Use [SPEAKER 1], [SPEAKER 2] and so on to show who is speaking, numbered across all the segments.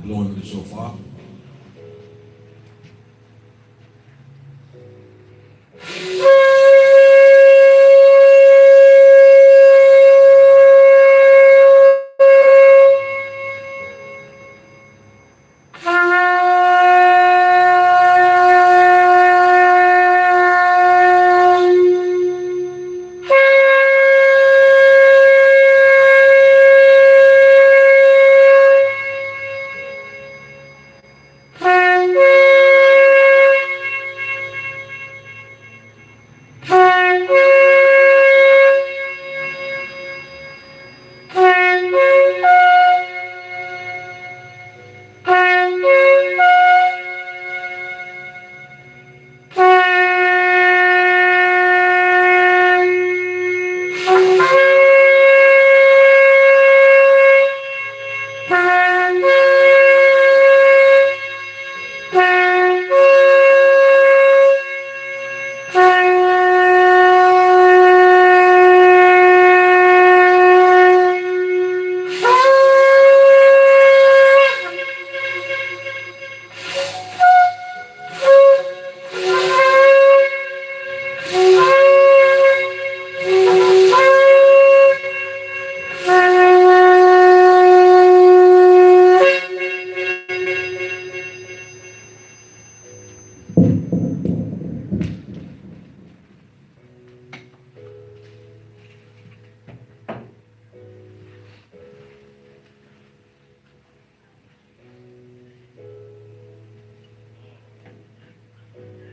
[SPEAKER 1] blowing the shofar.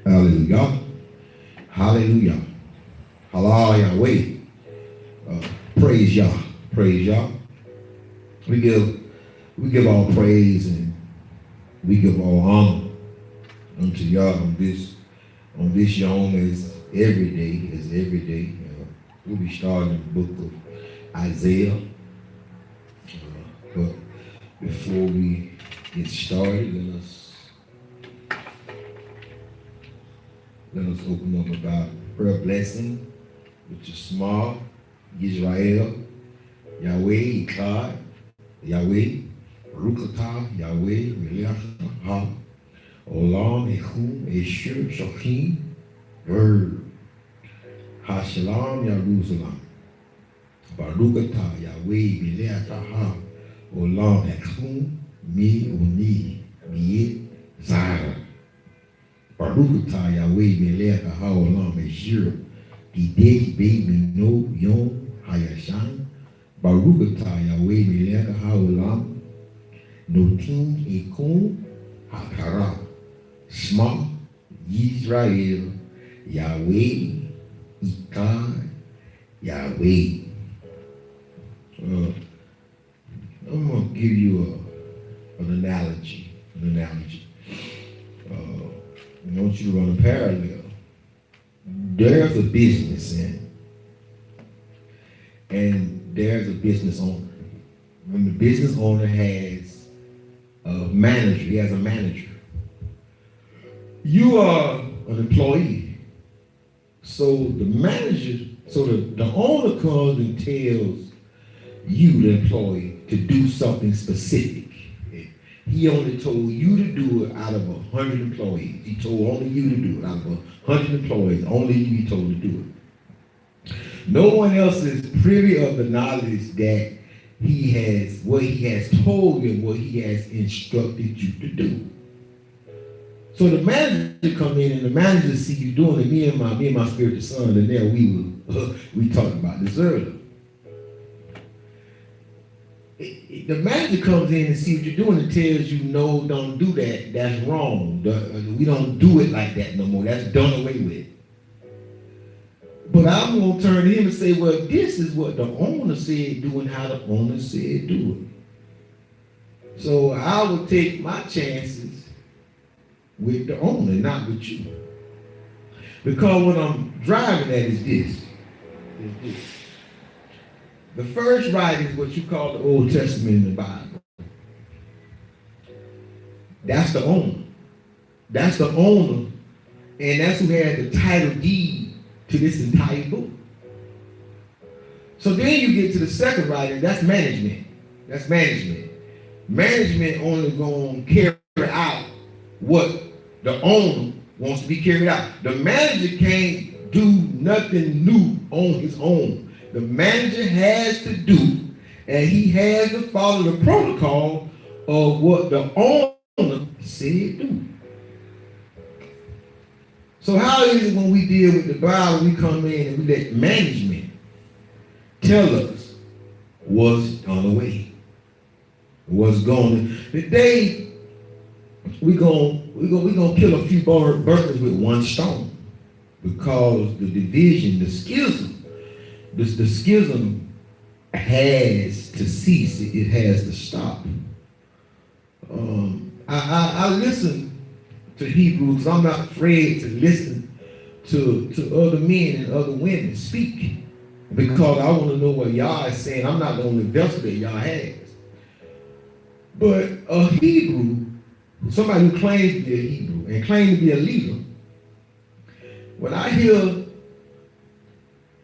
[SPEAKER 1] Hallelujah. Hallelujah. Hallelujah. Praise Yah. Praise Yah. We give all praise and we give all honor unto Yah on this Yom as every day. We'll be starting the book of Isaiah. But before we get started, let us open up about prayer blessing, which is small. Israel, Yahweh, Echad, Yahweh, Rukata, Yahweh, Reliach, Ha, Olam, Echum, Esher, Shochim, Verb, Hashalam, Jerusalem, Barukata, Yahweh, Reliach, Ha, Olam, Echum, Mi, Uni, Miet, Zara. Barukata, Yahweh, Reliach, Ha, Olam, Esher, Didei, Baby, No, Yom, Hayashan, Barukata, Yahweh, Melech, Haolam, Notim, Ekum, Hakara, Shema, Yisrael, Yahweh, Echad, Yahweh. I'm going to give you an analogy. I want you to run a parallel. There's a business and there's a business owner. When the business owner has a manager, he has a manager. You are an employee. So the owner comes and tells you, the employee, to do something specific. He only told you to do it out of 100 employees. He told only you to do it out of 100 employees. Only you he told to do it. No one else is privy of the knowledge that what he has told you and what he has instructed you to do. So the manager come in and the manager see you doing it. Me and my spiritual son, and there we talked about this earlier. The manager comes in and sees what you're doing and tells you, no, don't do that. That's wrong. We don't do it like that no more. That's done away with. But I'm going to turn to him and say, well, this is what the owner said do and how the owner said do it. So I will take my chances with the owner, not with you. Because what I'm driving at is this. The first writing is what you call the Old Testament in the Bible. That's the owner. That's the owner. And that's who had the title deed to this entire book. So then you get to the second writing, that's management. That's management. Management only gonna carry out what the owner wants to be carried out. The manager can't do nothing new on his own. The manager has to do, and he has to follow the protocol of what the owner said do. So how is it when we deal with the Bible, we come in and we let management tell us what's on the way, what's going. Today we're gonna kill a few birds with one stone, because the division, the schism, the schism has to cease. It has to stop. I listen to Hebrews. I'm not afraid to listen to other men and other women speak, because I want to know what y'all is saying. I'm not the only vessel that y'all has. But a Hebrew, somebody who claims to be a Hebrew and claims to be a leader, when I hear,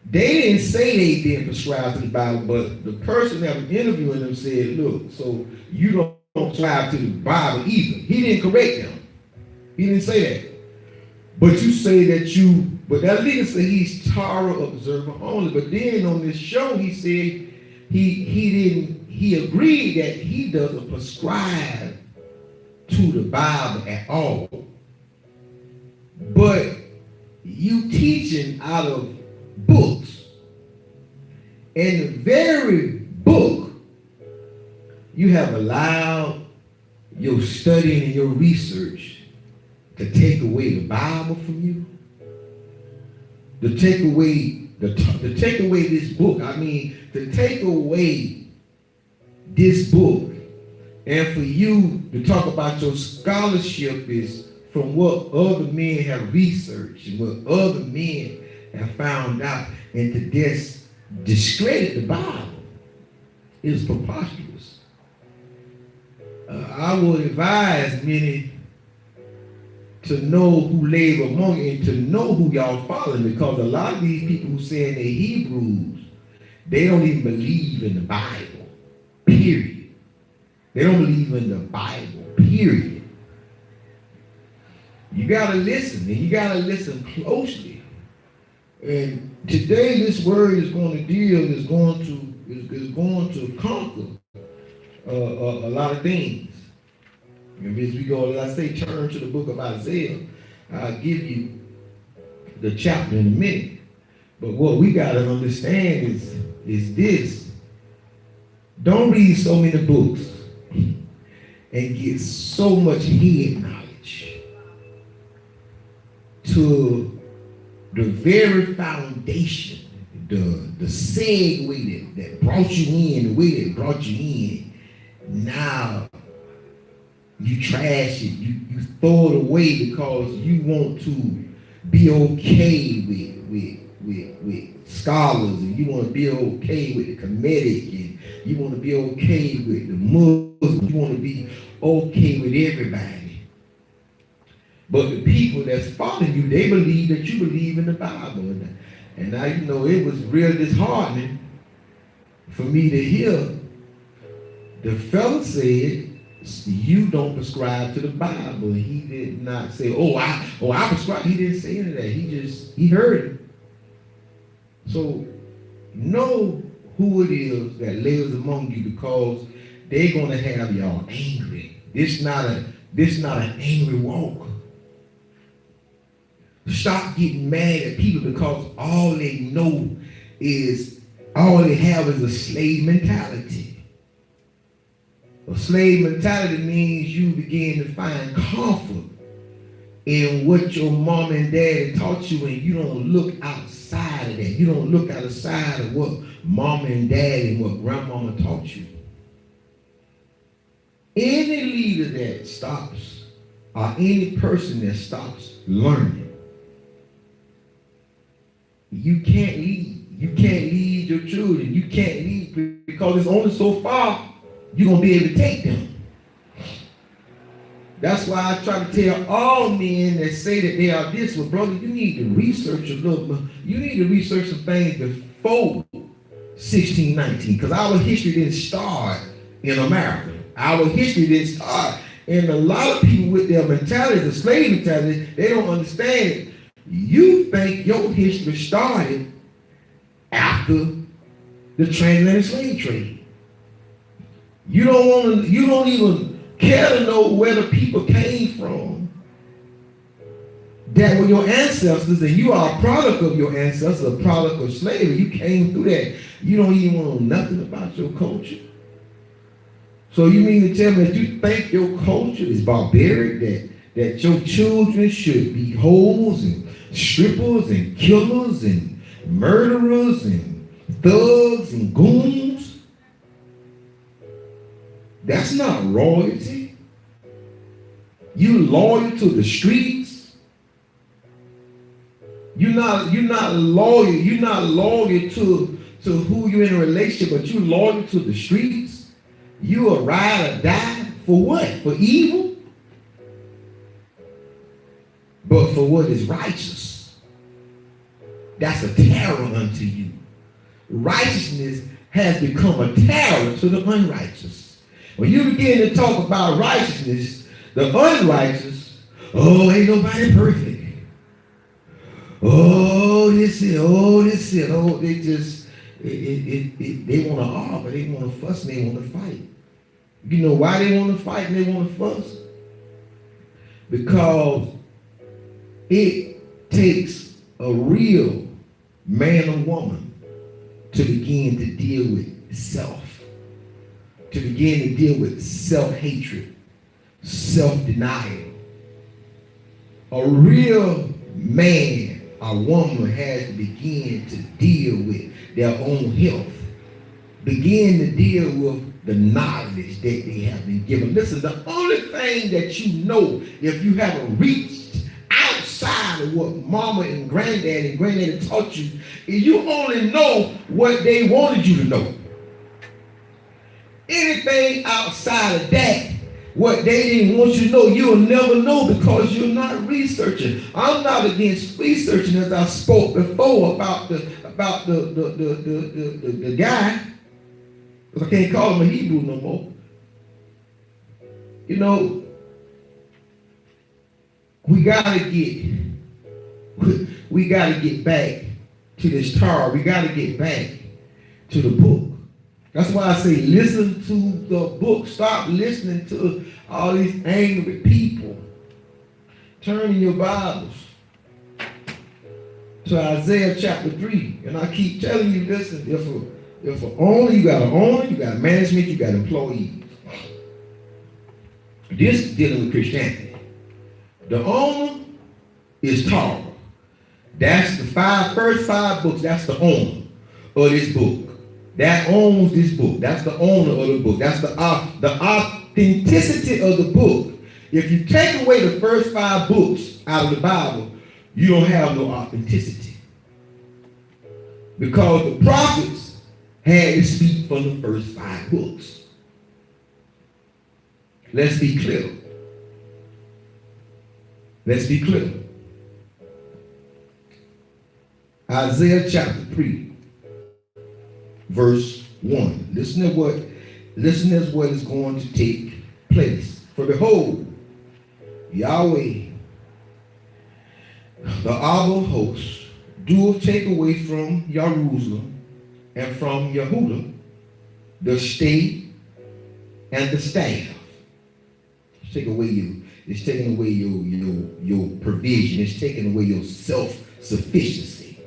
[SPEAKER 1] they didn't say they didn't prescribe to the Bible, but the person that was interviewing them said, look, so you don't prescribe to the Bible either. He didn't correct them. He didn't say that. But you say that you, but that leader said he's Torah observer only. But then on this show, he said he agreed that he doesn't prescribe to the Bible at all. But you teaching out of books, and the very book you have allowed your studying and your research to take away the Bible from you, to take away this book. I mean, to take away this book, and for you to talk about your scholarship is from what other men have researched and what other men have found out, and to discredit the Bible is preposterous. I would advise many to know who labor among you and to know who y'all following, because a lot of these people who saying they're Hebrews, they don't even believe in the Bible, period. They don't believe in the Bible, period. You gotta listen, and you gotta listen closely. And today this word is going to deal, is going to conquer a lot of things. And as we go, as I say, turn to the book of Isaiah. I'll give you the chapter in a minute. But what we got to understand is this. Don't read so many books and get so much head knowledge to the very foundation, the segue that brought you in, the way that brought you in. Now you trash it, you throw it away because you want to be okay with scholars, and you want to be okay with the Kemetic, and you want to be okay with the Muslims, you want to be okay with everybody. But the people that's following you, they believe that you believe in the Bible. And now, you know, it was real disheartening for me to hear the fellow said, you don't prescribe to the Bible. He did not say, I prescribe. He didn't say any of that. He heard it. So know who it is that lives among you, because they're going to have y'all angry. This not an angry walk. Stop getting mad at people because all they have is a slave mentality. A slave mentality means you begin to find comfort in what your mom and dad taught you, and you don't look outside of that. You don't look outside of what mom and dad and what grandmama taught you. Any leader that stops, or any person that stops learning, you can't lead. You can't lead your children. You can't lead, because it's only so far you're going to be able to take them. That's why I try to tell all men that say that they are this, well, brother, you need to research a little. You need to research some things before 1619, because our history didn't start in America. Our history didn't start. And a lot of people with their mentality, the slave mentality, they don't understand it. You think your history started after the transatlantic slave trade. You don't even care to know where the people came from that were your ancestors, and you are a product of your ancestors, a product of slavery. You came through that. You don't even want to know nothing about your culture. So you mean to tell me that you think your culture is barbaric, that your children should be hoes and strippers and killers and murderers and thugs and goons? That's not royalty. You loyal to the streets. You're not loyal. You're not loyal to who you're in a relationship, but you're loyal to the streets. You will ride or die for what? For evil? But for what is righteous. That's a terror unto you. Righteousness has become a terror to the unrighteous. When you begin to talk about righteousness, the unrighteous, oh, ain't nobody perfect. Oh, this is, oh, they just, they want to argue, they want to fuss, and they want to fight. You know why they want to fight and they want to fuss? Because it takes a real man or woman to begin to deal with self, to begin to deal with self-hatred, self-denial. A real man or woman has to begin to deal with their own health, begin to deal with the knowledge that they have been given. Listen, the only thing that you know, if you haven't reached outside of what mama and granddaddy taught you, is you only know what they wanted you to know. Anything outside of that, what they didn't want you to know, you'll never know because you're not researching. I'm not against researching, as I spoke before about the guy. Because I can't call him a Hebrew no more. You know, we gotta get back to this Torah. We gotta get back to the book. That's why I say listen to the book. Stop listening to all these angry people. Turn in your Bibles to Isaiah chapter 3. And I keep telling you, listen, if an owner, you got an owner, you got management, you got employees. This is dealing with Christianity. The owner is Torah. That's the first five books. That's the owner of this book. That owns this book. That's the owner of the book. That's the authenticity of the book. If you take away the first five books out of the Bible, you don't have no authenticity. Because the prophets had to speak from the first five books. Let's be clear. Let's be clear. Isaiah chapter 3, verse 1. Listen to what is going to take place. For behold, Yahweh, the Abba host, doeth take away from Jerusalem and from Yehuda the state and the staff. It's taking away your provision. It's taking away your self-sufficiency.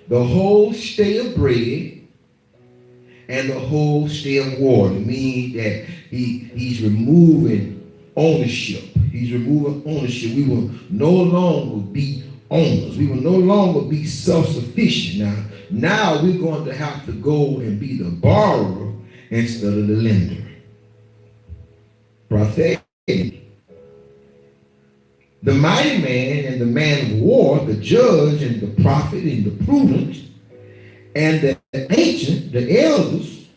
[SPEAKER 1] The whole stay of bread and the whole stay of water. It means that he's removing ownership. He's removing ownership. We will no longer be owners. We will no longer be self-sufficient. Now we're going to have to go and be the borrower instead of the lender. Prophetic. The mighty man and the man of war, the judge and the prophet and the prudent, and the ancient, the elders,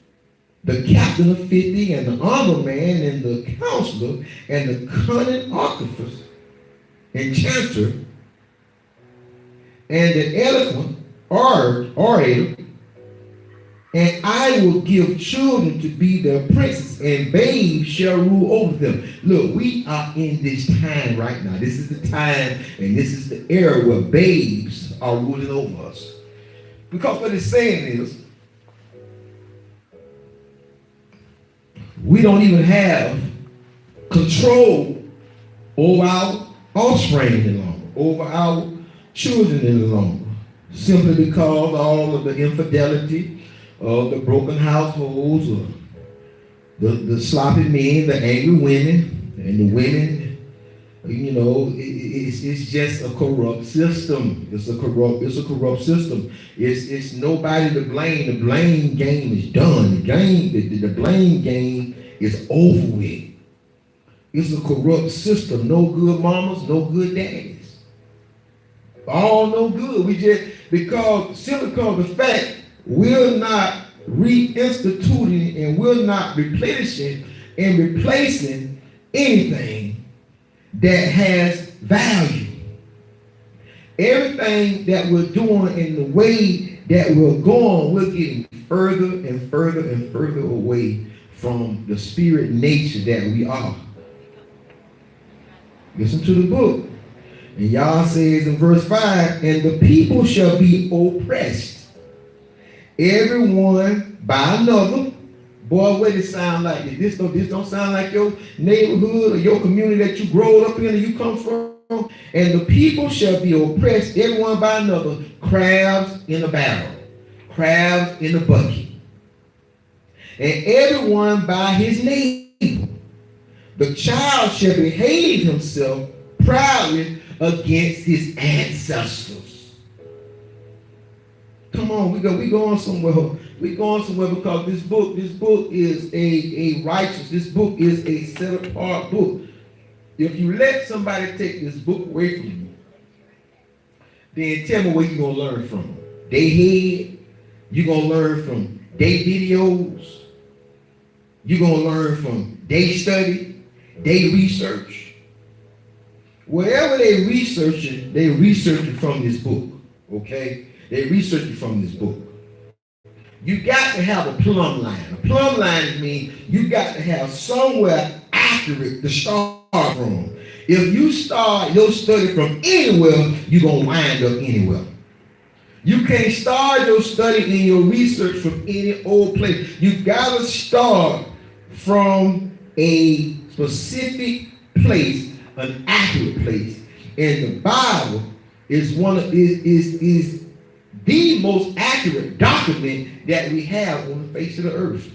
[SPEAKER 1] the captain of 50 and the armor man and the counselor and the cunning artificer, enchanter, and the eloquent orator, And I will give children to be their princes, and babes shall rule over them. Look, we are in this time right now. This is the time, and this is the era where babes are ruling over us. Because what it's saying is, we don't even have control over our offspring any longer, over our children any longer, simply because all of the infidelity, of the broken households, or the sloppy men, the angry women, and the women, it's just a corrupt system. It's a corrupt system. It's nobody to blame. The blame game is done. The blame game is over with. It's a corrupt system. No good mamas, no good daddies. All no good. Simply because the fact we're not reinstituting and we're not replenishing and replacing anything that has value. Everything that we're doing in the way that we're going, we're getting further and further and further away from the spirit nature that we are. Listen to the book. And Yah says in verse 5, and the people shall be oppressed, everyone by another. Boy, what it sound like? This don't sound like your neighborhood or your community that you grow up in or you come from. And the people shall be oppressed, everyone by another, crabs in a barrel, crabs in a bucket. And everyone by his neighbor. The child shall behave himself proudly against his ancestors. Come on, we going somewhere. We going somewhere because this book is a righteous. This book is a set apart book. If you let somebody take this book away from you, then tell me where you're gonna learn from. They head, you're gonna learn from their videos. You're gonna learn from they study, they research. Whatever they researching from this book. Okay? They researching from this book. You got to have a plumb line. A plumb line means you got to have somewhere accurate to start from. If you start your study from anywhere, you're going to wind up anywhere. You can't start your study and your research from any old place. You got to start from a specific place, an accurate place. And the Bible is the most accurate document that we have on the face of the earth.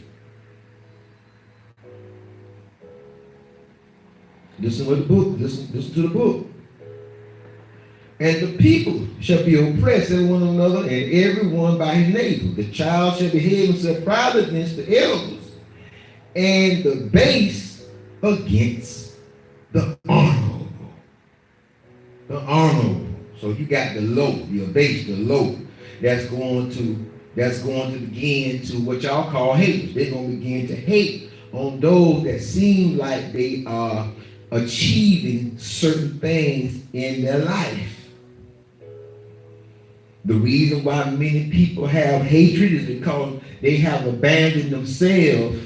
[SPEAKER 1] Listen to the book. And the people shall be oppressed one another, and everyone by his neighbor. The child shall behave himself proudly against the elders, and the base against the honorable. The honorable. So you got the low, your base, the low. That's going to begin to what y'all call haters. They're going to begin to hate on those that seem like they are achieving certain things in their life. The reason why many people have hatred is because they have abandoned themselves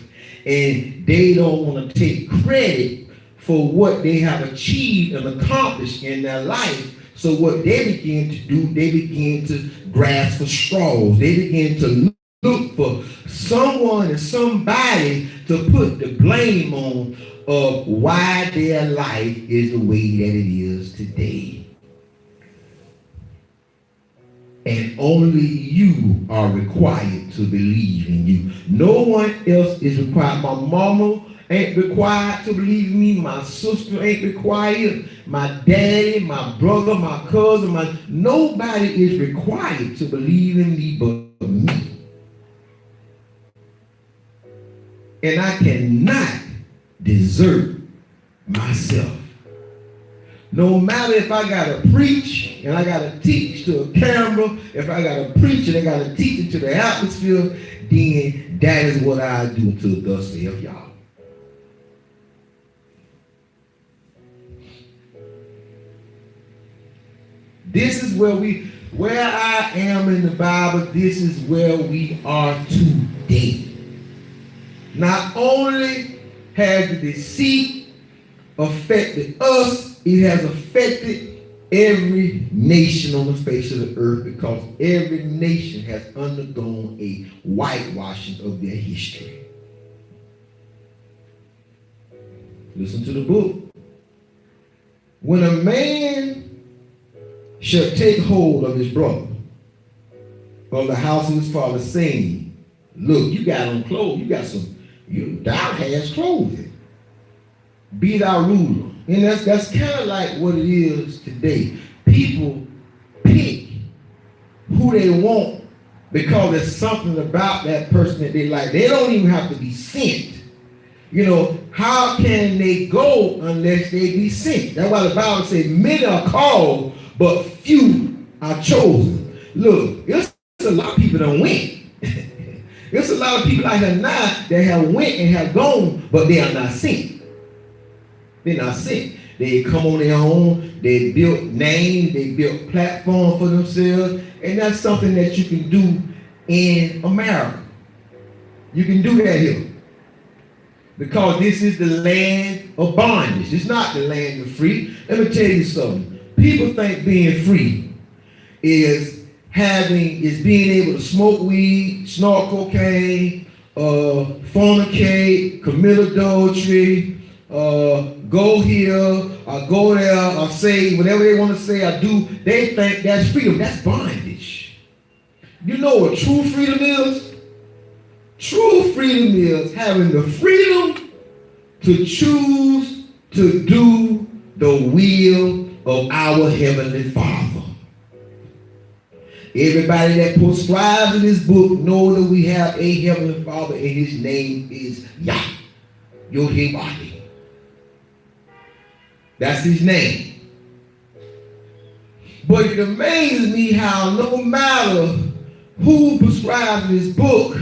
[SPEAKER 1] and they don't want to take credit for what they have achieved and accomplished in their life. So what they begin to do, they begin to grasp for straws. They begin to look for someone and somebody to put the blame on of why their life is the way that it is today. And only you are required to believe in you. No one else is required. My mama ain't required to believe in me. My sister ain't required. My daddy, my brother, my cousin, nobody is required to believe in me but me. And I cannot desert myself. No matter if I gotta preach and I gotta teach to a camera, if I gotta preach and I gotta teach it to the atmosphere, then that is what I do until thus saith y'all. This is where we Where I am in the Bible, this is where we are today. Not only has the deceit affected us, it has affected every nation on the face of the earth, because every nation has undergone a whitewashing of their history. Listen to the book. When a man shall take hold of his brother, of the house of his father, saying, look, you got on clothes, thou hast clothing. Be thou ruler. And that's kind of like what it is today. People pick who they want because there's something about that person that they like. They don't even have to be sent. You know, how can they go unless they be sent? That's why the Bible says many are called, but few are chosen. Look, there's a lot of people that went. There's a lot of people out here now that have went and have gone, but they are not sent. They're not sent. They come on their own. They built names. They built platform for themselves. And that's something that you can do in America. You can do that here. Because this is the land of bondage. It's not the land of free. Let me tell you something. People think being free is being able to smoke weed, snort cocaine, fornicate, commit adultery, go here, or go there, or say whatever they want to say or do. They think that's freedom. That's bondage. You know what true freedom is? True freedom is having the freedom to choose to do the will of our Heavenly Father. Everybody that prescribes in this book know that we have a Heavenly Father, and his name is Yah, Yod-Heh-Wahdeh. That's his name. But it amazes me how no matter who prescribes this book,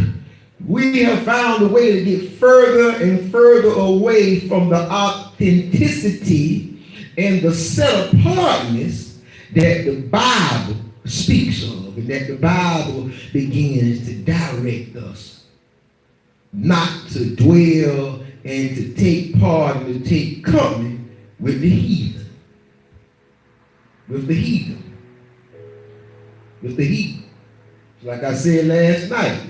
[SPEAKER 1] we have found a way to get further and further away from the authenticity and the set-apartness that the Bible speaks of, and that the Bible begins to direct us not to dwell and to take part and to take company with the heathen. With the heathen. With the heathen. Like I said last night,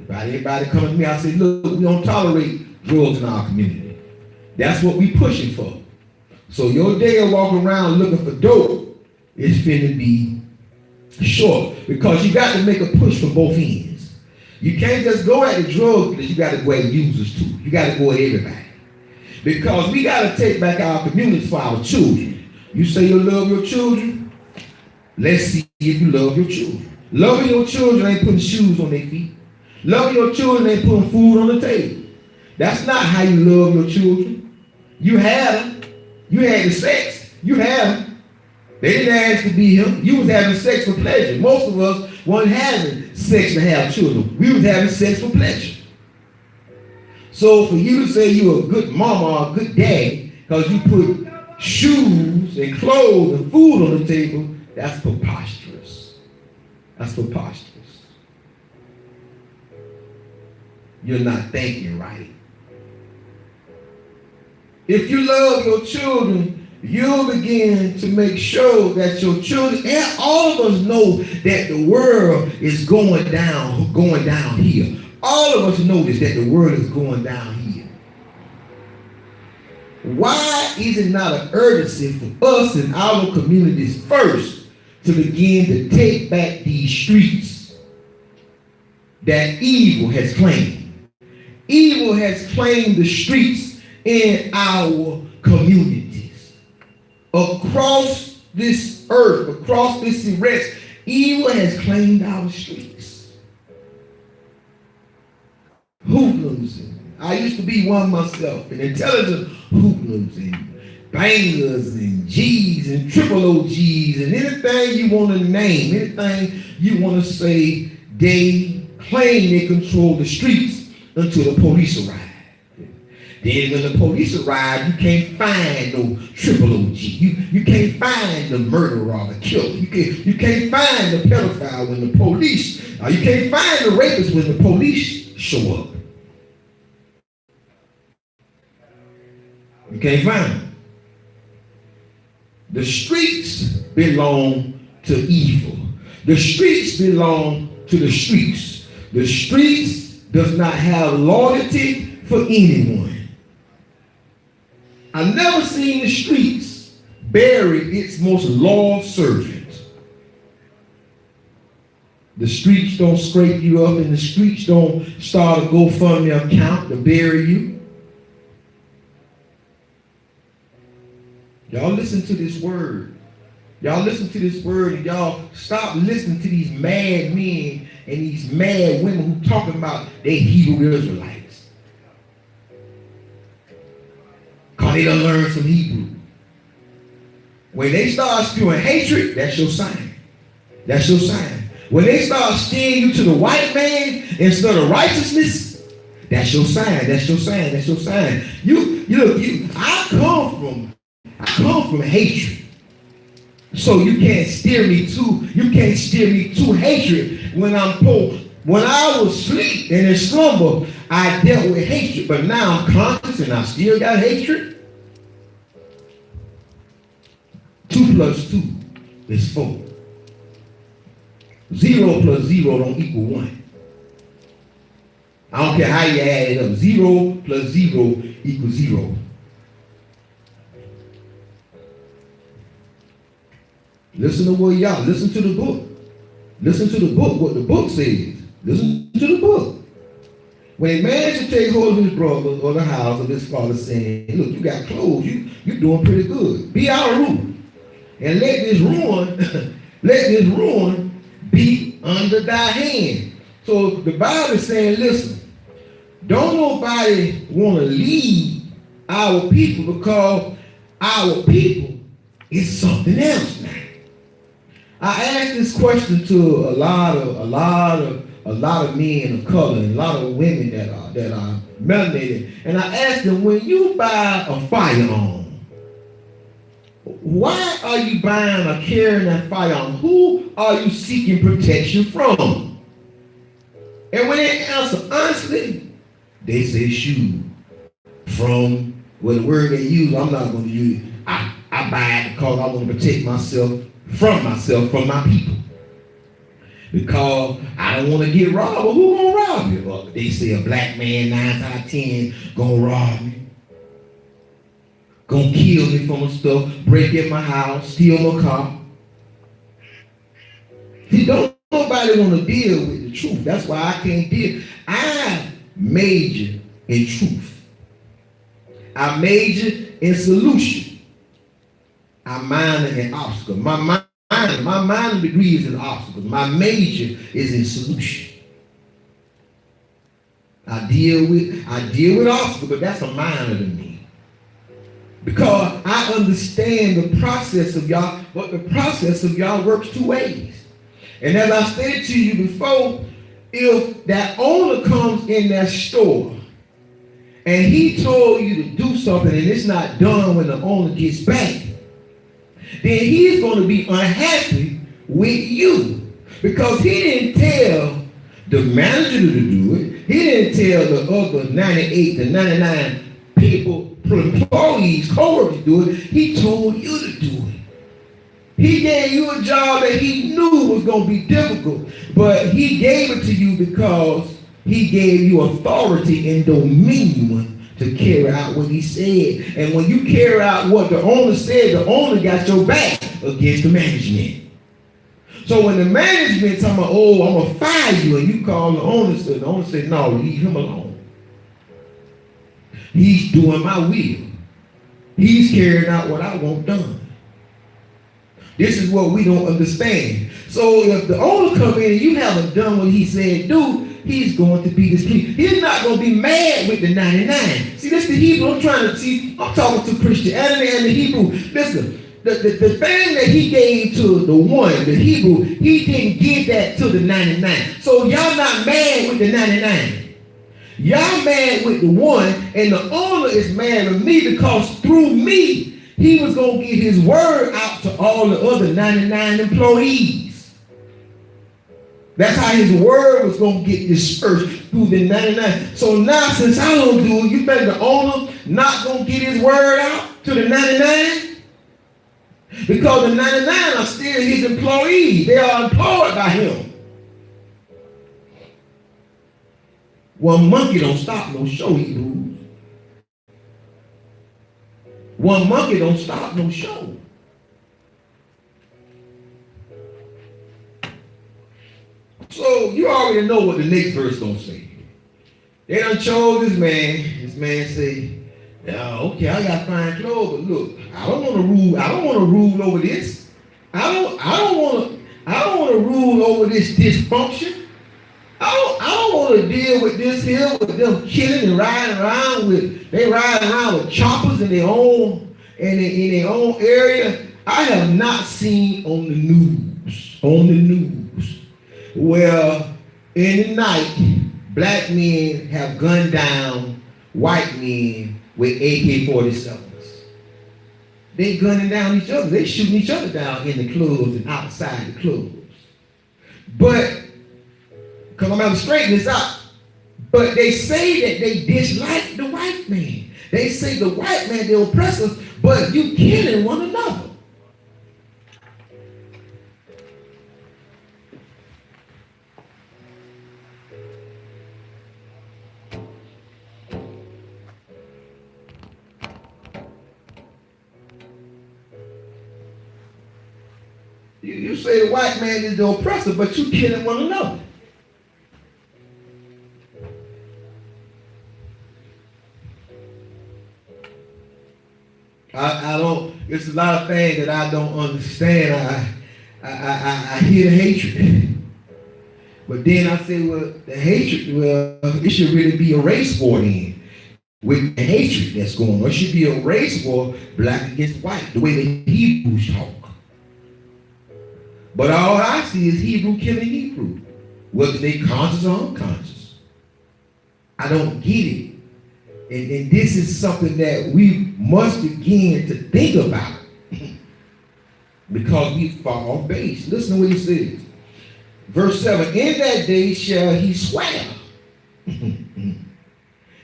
[SPEAKER 1] everybody coming to me, I say, look, we don't tolerate drugs in our community. That's what we pushing for. So your day of walking around looking for dope is finna be short, because you got to make a push from both ends. You can't just go at the drug dealers, you got to go at users too. You got to go at everybody. Because we got to take back our communities for our children. You say you love your children? Let's see if you love your children. Loving your children ain't putting shoes on their feet. Loving your children ain't putting food on the table. That's not how you love your children. You had them. You had the sex. You had them. They didn't ask to be him. You was having sex for pleasure. Most of us weren't having sex to have children. We was having sex for pleasure. So for you to say you're a good mama or a good daddy because you put shoes and clothes and food on the table, that's preposterous. That's preposterous. You're not thinking right. If you love your children, you'll begin to make sure that your children, and all of us know that the world is going down here. All of us notice that the world is going down here. Why is it not an urgency for us in our communities first to begin to take back these streets that evil has claimed? Evil has claimed the streets in our communities. Across this earth, across this erect, evil has claimed our streets. Hoodlums. I used to be one myself, an intelligent hoodlums and bangers and G's and triple OGs and anything you want to name, anything you want to say, they claim they control the streets until the police arrive. Then when the police arrive, you can't find no triple OG. You can't find the murderer or the killer. You can't find the pedophile when the police, you can't find the rapist when the police show up. You can't find them. The streets belong to evil. The streets belong to the streets. The streets does not have loyalty for anyone. I've never seen the streets bury its most loyal servant. The streets don't scrape you up, and the streets don't start a GoFundMe account to bury you. Y'all listen to this word. Y'all listen to this word, and y'all stop listening to these mad men and these mad women who talking about they Hebrew Israelites. Because they done learned some Hebrew. When they start spewing hatred, that's your sign. That's your sign. When they start steering you to the white man instead of righteousness, that's your sign. That's your sign. That's your sign. I come from hatred. So you can't steer me to hatred when I'm poor. When I was asleep and in slumber, I dealt with hatred, but now I'm conscious and I still got hatred. 2 plus 2 is 4. 0 plus 0 don't equal 1. I don't care how you add it up. 0 plus 0 equals 0. Listen to what y'all, listen to the book. Listen to the book, what the book says. Listen to the book. When a man should take hold of his brother or the house of his father, saying, look, you got clothes, you're doing pretty good. Be out of room. And let this ruin be under thy hand. So the Bible is saying, listen, don't nobody want to lead our people, because our people is something else now. I asked this question to a lot of men of color and a lot of women that are melanated, and I asked them, when you buy a firearm, why are you buying or carrying that firearm? Who are you seeking protection from? And when they answer honestly, they say shoot from, well, the word they use, I'm not going to use. I buy it because I want to protect myself, from my people. Because I don't want to get robbed. Well, who gonna rob you? Well, they say a black man 9 out of 10 gonna rob me. Gonna kill me for my stuff, break in my house, steal my car. See, don't nobody want to deal with the truth. That's why I can't deal. I major in truth. I major in solution. I minor in obstacles. My minor degree is in obstacles. My major is in solution. I deal with obstacles, but that's a minor to me. Because I understand the process of y'all, but the process of y'all works 2 ways. And as I stated to you before, if that owner comes in that store and he told you to do something and it's not done when the owner gets back, then he's going to be unhappy with you, because he didn't tell the manager to do it. He didn't tell the other 98 to 99 people, employees, co-workers to do it. He told you to do it. He gave you a job that he knew was going to be difficult, but he gave it to you because he gave you authority and dominion to carry out what he said. And when you carry out what the owner said, the owner got your back against the management. So when the management talking about, oh, I'm going to fire you, and you call the owner said, no, leave him alone. He's doing my will. He's carrying out what I want done. This is what we don't understand. So if the owner come in and you haven't done what he said do, he's going to be displeased. He's not going to be mad with the 99. See, this is the Hebrew I'm trying to see. I'm talking to Christianity and the Hebrew. Listen, the thing that he gave to the one, the Hebrew, he didn't give that to the 99. So y'all not mad with the 99. Y'all mad with the one, and the owner is mad with me because through me, he was going to get his word out to all the other 99 employees. That's how his word was going to get dispersed through the 99. So now, since I don't do it, you think the owner not going to get his word out to the 99? Because the 99 are still his employees. They are employed by him. One monkey don't stop no show, Hebrews. One monkey don't stop no show. So you already know what the next verse gonna say. They done chose this man. This man say, yeah, okay, I got fine clothes, but look, I don't want to rule over this. I don't want to rule over this dysfunction. I don't want to deal with this here with them killing and riding around with choppers in their own area. I have not seen on the news where in the night black men have gunned down white men with AK-47s. They gunning down each other. They shooting each other down in the clubs and outside the clubs. But because I'm going to straighten this out. But they say that they dislike the white man. They say the white man, the oppressor, but you killing one another. You say the white man is the oppressor, but you killing one another. I don't, it's a lot of things that I don't understand. I hear the hatred. But then I say, well, the hatred, well, it should really be a race war then. With the hatred that's going on. It should be a race war, black against white, the way the Hebrews talk. But all I see is Hebrew killing Hebrew, whether they conscious or unconscious. I don't get it. And this is something that we must begin to think about because we fall off base. Listen to what he says. Verse 7, in that day shall he swear,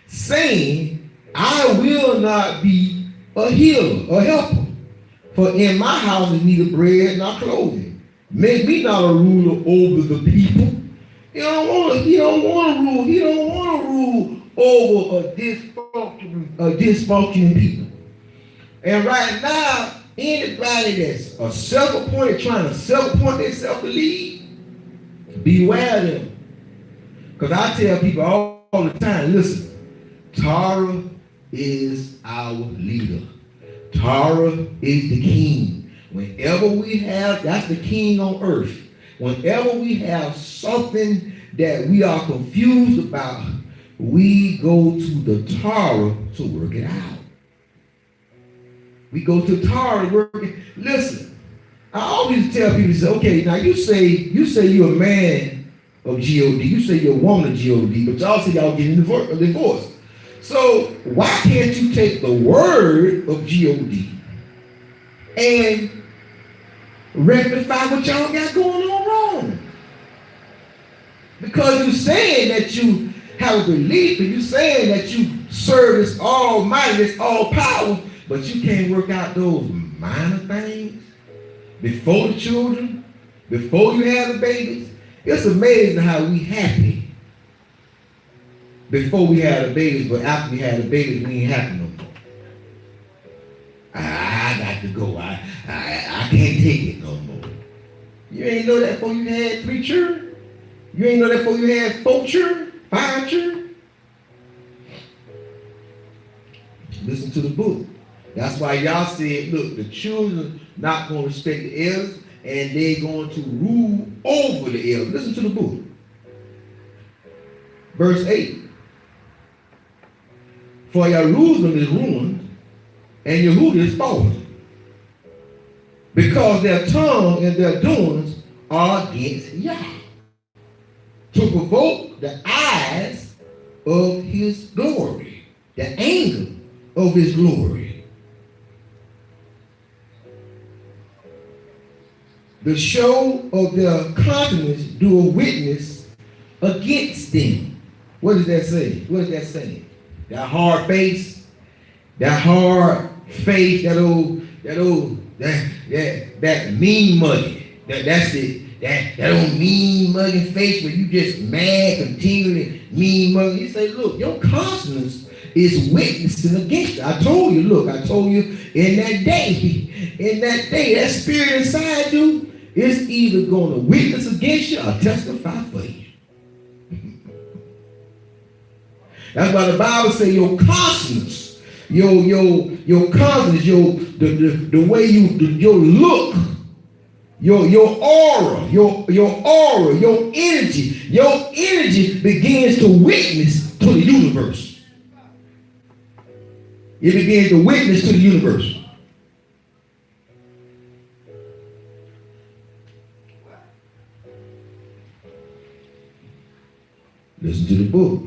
[SPEAKER 1] saying, I will not be a healer, a helper, for in my house is neither bread nor clothing. Make me not a ruler over the people. He don't want to rule over a dysfunctioning people. And right now, anybody that's a self-appointed, trying to self-appoint themselves to lead, beware of them. Because I tell people all the time, listen, Tara is our leader. Tara is the king. Whenever we have, that's the king on earth. Whenever we have something that we are confused about, we go to the Torah to work it out. We go to Torah to work it. Listen, I always tell people, say, okay, now you say you're a man of G-O-D, you say you're a woman of G-O-D, but y'all say y'all getting divorced. So why can't you take the word of G-O-D and rectify what y'all got going on wrong? Because you're saying that you have a belief and you're saying that you serve this almighty, this all power, but you can't work out those minor things before the children, before you have the babies. It's amazing how we happy before we had the babies, but after we had the babies, we ain't happy no more. I got to go. I can't take it no more. You ain't know that before you had 3 children? You ain't know that before you had 4 children? 5 children? Listen to the book. That's why y'all said, look, the children not going to respect the elders, and they're going to rule over the elders. Listen to the book. Verse 8. For Jerusalem is ruined, and Yehuda is fallen, because their tongue and their doings are against Yah, to provoke the eyes of his glory. The anger of his glory. The show of their countenance do a witness against them. What does that say? What is that saying? That hard face, that mean mugging. That's it. That old mean mugging face where you just mad, continually mean mugging. You say, look, your conscience is witnessing against you. I told you in that day, that spirit inside you is either going to witness against you or testify for you. That's why the Bible says your conscience, your conscience, the way your look, your aura, your energy begins to witness to the universe. It begins to witness to the universe. Listen to the book.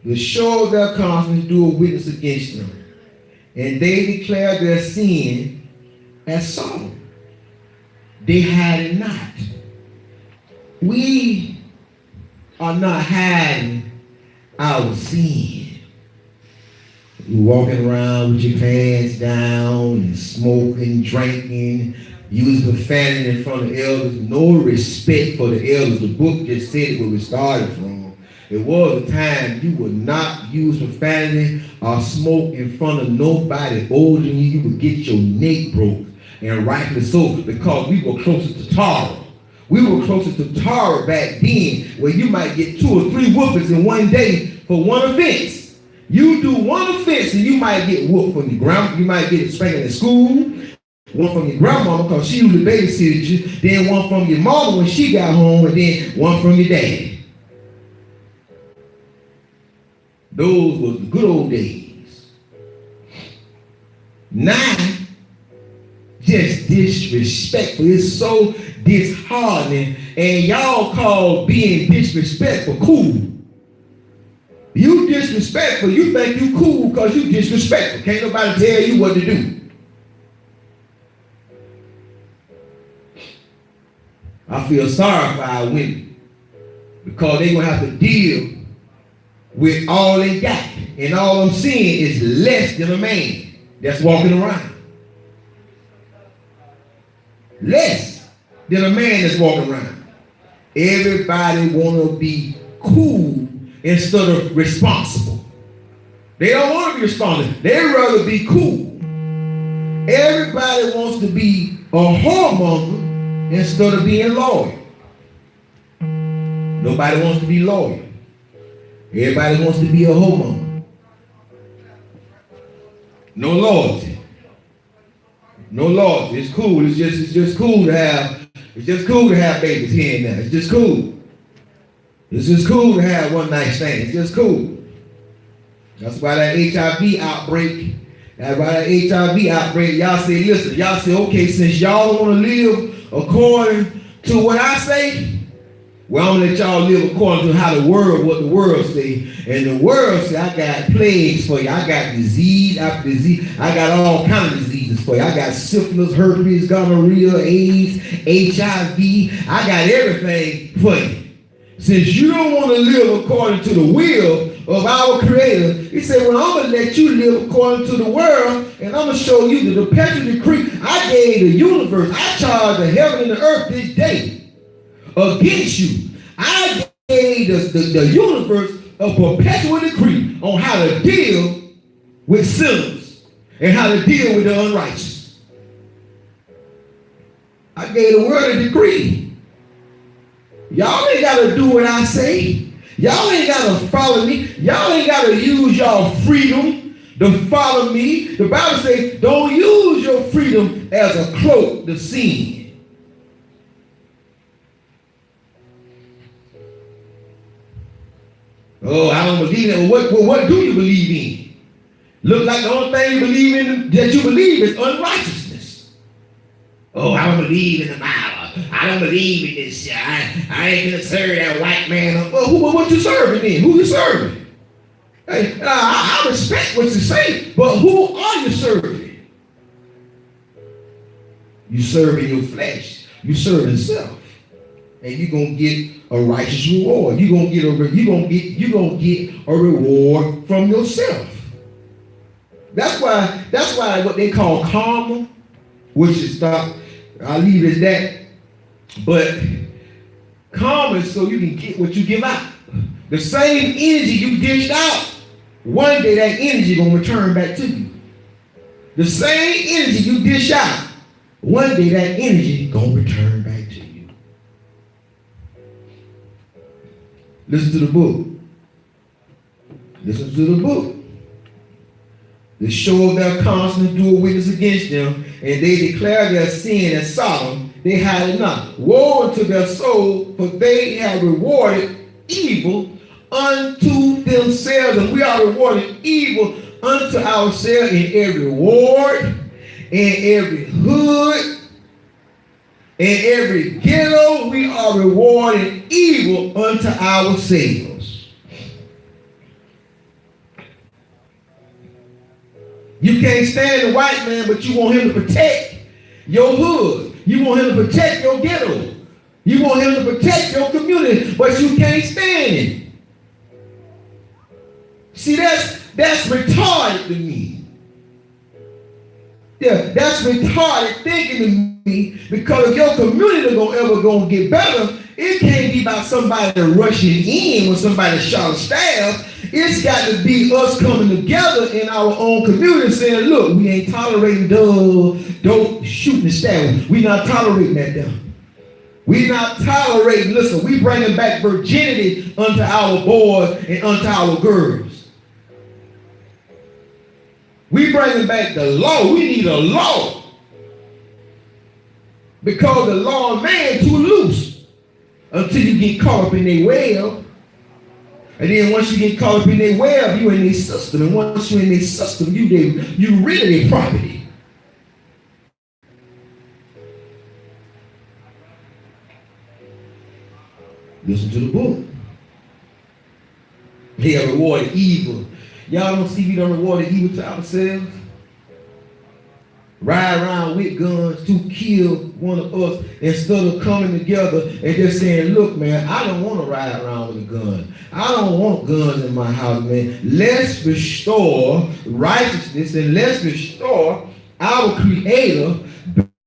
[SPEAKER 1] The show of their conscience do a witness against them, and they declare their sin as so. They hide it not. We are not hiding our sin. You're walking around with your pants down and smoking, drinking, using profanity in front of elders. No respect for the elders. The book just said it where we started from. It was a time you would not use profanity or smoke in front of nobody older than you. You would get your neck broke, and rightfully so, because we were closer to Torah. We were closer to Torah back then, where you might get 2 or 3 whoopings in one day for one offense. You do one offense and you might get whooped from your grandma. You might get spanking at school. One from your grandmama because she usually babysitted you. Then one from your mama when she got home, and then one from your dad. Those were the good old days. Now, just disrespectful. It's so disheartening. And y'all call being disrespectful cool. You disrespectful, you think you cool because you disrespectful. Can't nobody tell you what to do. I feel sorry for our women because they're going to have to deal with all they got. And all I'm seeing is less than a man that's walking around. Less than a man that's walking around. Everybody want to be cool instead of responsible. They don't want to be responsible. They'd rather be cool. Everybody wants to be a whoremonger instead of being loyal. Nobody wants to be loyal. Everybody wants to be a whoremonger. No loyalty. No loyalty. It's cool. It's just cool to have babies here and there. It's just cool. It's just cool to have one night stand. It's just cool. That's why that HIV outbreak, y'all say, listen, y'all say, okay, since y'all don't want to live according to what I say, well, I'm going to let y'all live according to what the world say. And the world say, I got plagues for you. I got disease after disease. I got all kinds of diseases for you. I got syphilis, herpes, gonorrhea, AIDS, HIV. I got everything for you. Since you don't want to live according to the will of our Creator, he said, well, I'm going to let you live according to the world, and I'm going to show you the perpetual decree. I gave the universe, I charged the heaven and the earth this day against you. I gave the universe a perpetual decree on how to deal with sinners and how to deal with the unrighteous. I gave the world a decree. Y'all ain't got to do what I say. Y'all ain't got to follow me. Y'all ain't got to use y'all freedom to follow me. The Bible says, don't use your freedom as a cloak to sin. Oh, I don't believe in it. What do you believe in? Look like the only thing you believe in that you believe is unrighteousness. Oh, I don't believe in the Bible. I don't believe in this shit. I ain't gonna serve that white man. Well, what you serving then? Who you serving? Hey, I respect what you say, but who are you serving? You serving your flesh. You serving self, and you're gonna get a righteous reward. You're gonna get a reward from yourself. That's why what they call karma, which is stop. I'll leave it at that. But karma is so you can get what you give out. The same energy you dished out, one day that energy gonna return back to you. The same energy you dish out, one day that energy gonna return back to you. Listen to the book. Listen to the book. The show of their constant dual witness against them, and they declare their sin as Sodom. They hide it not. Woe unto their soul, for they have rewarded evil unto themselves, and we are rewarding evil unto ourselves in every ward, in every hood, in every ghetto. We are rewarding evil unto ourselves. You can't stand the white man, but you want him to protect your hood. You want him to protect your ghetto. You want him to protect your community, but you can't stand him. See, that's retarded to me. Yeah, that's retarded thinking to me, because if your community ever gonna get better, it can't be about somebody rushing in when somebody shot a stab. It's got to be us coming together in our own community saying, look, we ain't tolerating dope shooting and stabbing. We not tolerating that down. We not tolerating, listen, we bringing back virginity unto our boys and unto our girls. We bringing back the law. We need a law. Because the law of man too loose until you get caught up in their web. And then once you get caught up in their web, you in their system. And once you're in their system, you really their property. Listen to the book. They have rewarded evil. Y'all don't see we done rewarded evil to ourselves? Ride around with guns to kill one of us instead of coming together and just saying, look, man, I don't want to ride around with a gun. I don't want guns in my house, man. Let's restore righteousness and let's restore our Creator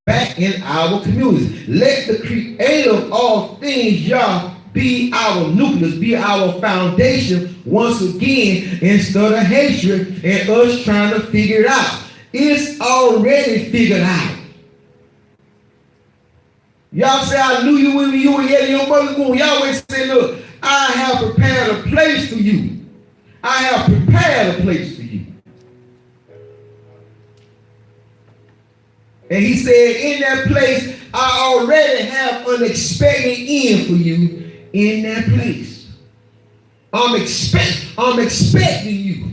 [SPEAKER 1] back in our communities. Let the Creator of all things, y'all, be our nucleus, be our foundation once again, instead of hatred and us trying to figure it out. It's already figured out. Y'all say, I knew you when you were yet in your mother's womb. Y'all always say, look, I have prepared a place for you. I have prepared a place for you. And he said, in that place, I already have unexpected end for you in that place. I'm expecting you.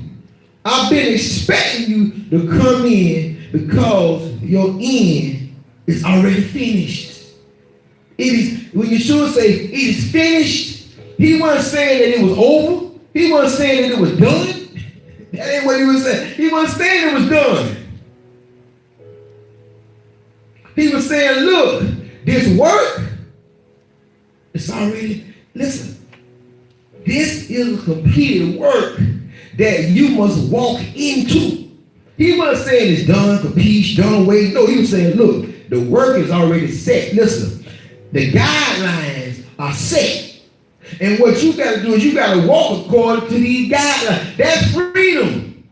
[SPEAKER 1] I've been expecting you to come in because your end is already finished. It is, when Yeshua say it is finished, he wasn't saying that it was over. He wasn't saying that it was done. That ain't what he was saying. He wasn't saying it was done. He was saying, look, this work, it's already, listen, this is a completed work that you must walk into. He wasn't saying it's done, capiche, done, wait. No, he was saying, look, the work is already set. Listen, the guidelines are set. And what you got to do is you got to walk according to these guidelines. That's freedom.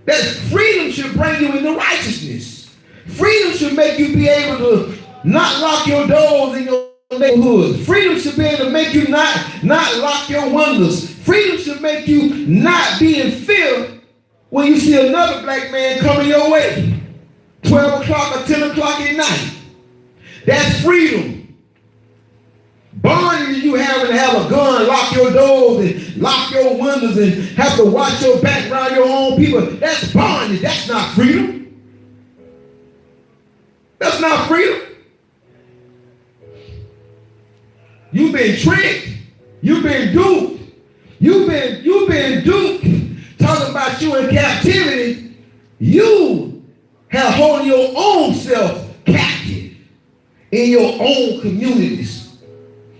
[SPEAKER 1] That freedom should bring you into righteousness. Freedom should make you be able to not lock your doors in your neighborhood. Freedom should be able to make you not lock your windows. Freedom should make you not be in fear when you see another black man coming your way. 12 o'clock or 10 o'clock at night. That's freedom. Bondage is you having to have a gun, lock your doors and lock your windows and have to watch your back around your own people. That's bondage. That's not freedom. That's not freedom. You've been tricked. You've been duped. You've been duped. Talking about you in captivity. You have holding your own self captive in your own communities.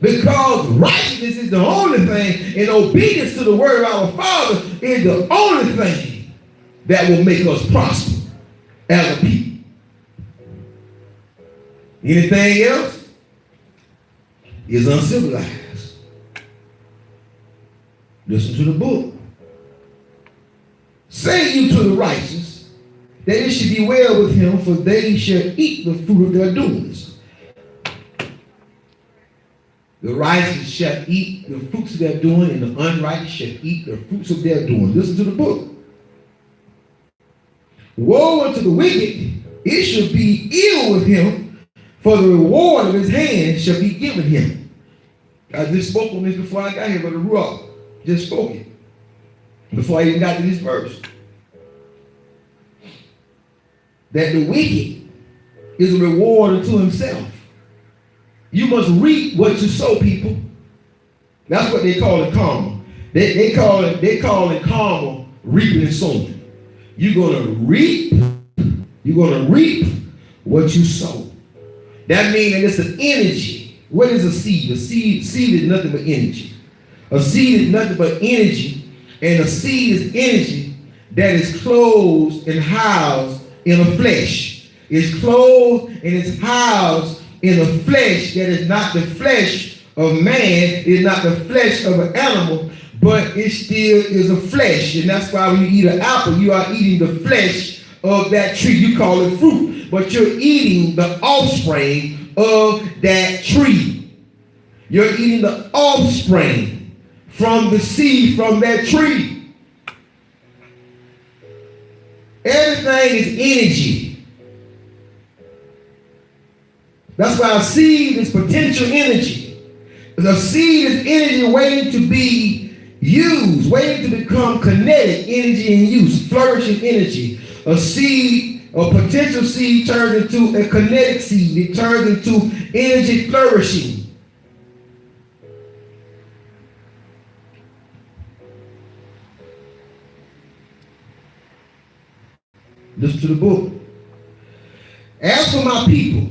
[SPEAKER 1] Because righteousness is the only thing, and obedience to the word of our Father is the only thing that will make us prosper as a people. Anything else is uncivilized. Listen to the book. Say you to the righteous that it should be well with him, for they shall eat the fruit of their doings. The righteous shall eat the fruits of their doing, and the unrighteous shall eat the fruits of their doing. Listen to the book. Woe unto the wicked, it shall be ill with him, for the reward of his hand shall be given him. I just spoke on this before I got here, Brother Ruach. Just spoke it. Before I even got to this verse. That the wicked is a reward unto himself. You must reap what you sow, people. That's what they call it karma. They call it karma, reaping and sowing. You're gonna reap what you sow. That means that it's an energy. What is a seed? A seed is nothing but energy. A seed is nothing but energy, and a seed is energy that is closed and housed in a flesh. It's closed and it's housed in a flesh that is not the flesh of man, it's not the flesh of an animal, but it still is a flesh. And that's why when you eat an apple, you are eating the flesh of that tree. You call it fruit, but you're eating the offspring of that tree. You're eating the offspring from the seed from that tree. Everything is energy. That's why a seed is potential energy. The seed is energy waiting to be used, waiting to become kinetic energy in use, flourishing energy. A seed, a potential seed turns into a kinetic seed. It turns into energy flourishing. Listen to the book. As for my people,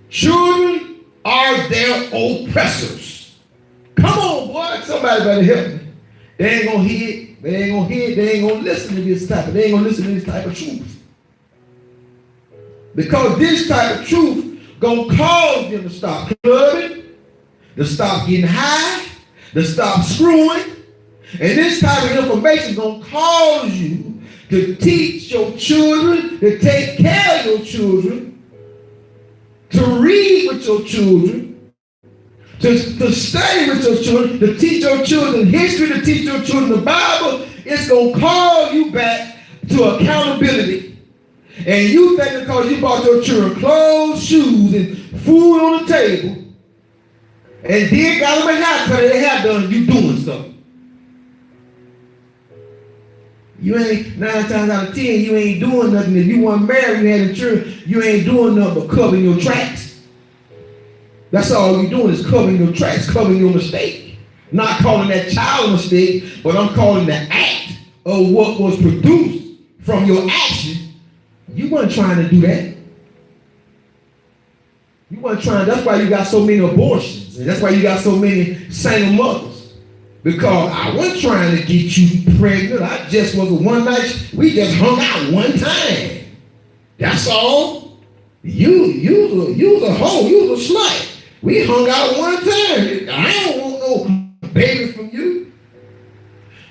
[SPEAKER 1] children are their oppressors. Come on, boy. Somebody better help me. They ain't gonna hear it. They ain't gonna hear it. They ain't gonna listen to this type of. They ain't gonna listen to this type of truth. Because this type of truth gonna cause them to stop clubbing, to stop getting high, to stop screwing. And this type of information is gonna cause you to teach your children, to take care of your children, to read with your children, to study with your children, to teach your children history, to teach your children the Bible. It's going to call you back to accountability. And you think because you bought your children clothes, shoes, and food on the table, and then got them a haircut and hair done, you doing something. You ain't, 9 times out of 10, you ain't doing nothing. If you weren't married, you had a children, you ain't doing nothing but covering your tracks. That's all you're doing is covering your tracks, covering your mistake. Not calling that child a mistake, but I'm calling the act of what was produced from your action. You weren't trying to do that. You weren't trying, that's why you got so many abortions. And that's why you got so many single mothers. Because I wasn't trying to get you pregnant. I just was a one night. We just hung out one time. That's all. You was a hoe. You was a slut. We hung out one time. I don't want no baby from you.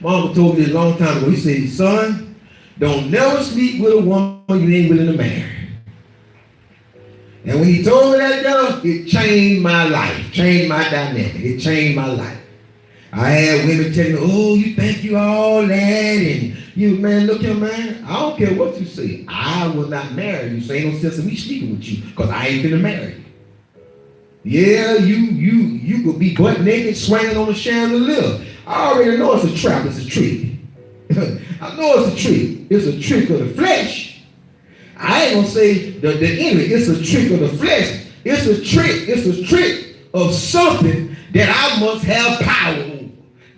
[SPEAKER 1] Mama told me a long time ago. He said, son, don't never sleep with a woman you ain't willing to marry. And when he told me that, though, it changed my life, changed my dynamic. It changed my life. I had women tell me, oh, you think you all that, and you, man, look here, man, I don't care what you say. I will not marry you, so ain't no sense of me sleeping with you, because I ain't finna marry you. Yeah, you could be butt naked, swinging on the chandelier. I already know it's a trap, it's a trick. I know it's a trick. It's a trick of the flesh. I ain't gonna say the enemy, it's a trick of the flesh. It's a trick of something that I must have power over.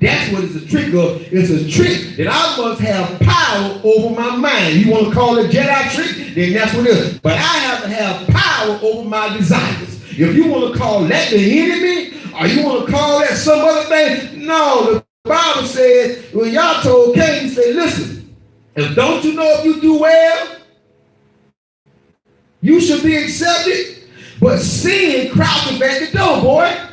[SPEAKER 1] That's what it's a trick of. It's a trick that I must have power over my mind. You want to call it a Jedi trick? Then that's what it is. But I have to have power over my desires. If you want to call that the enemy, or you want to call that some other thing, no. The Bible says, when y'all told Cain, he said, listen, if don't you know if you do well, you should be accepted. But sin crouches at the door, boy.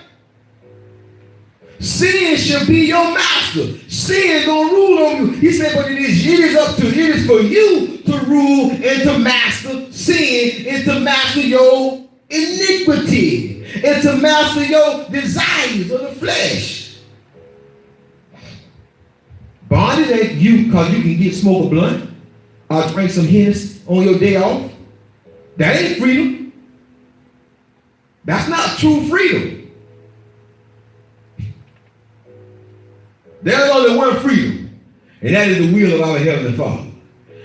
[SPEAKER 1] Sin should be your master. Sin is going to rule on you. He said, but it is for you to rule and to master sin and to master your iniquity and to master your desires of the flesh. Bondage ain't you because you can get smoke a blunt or drink some Hennessy on your day off. That ain't freedom. That's not true freedom. There's only one freedom, and that is the will of our Heavenly Father.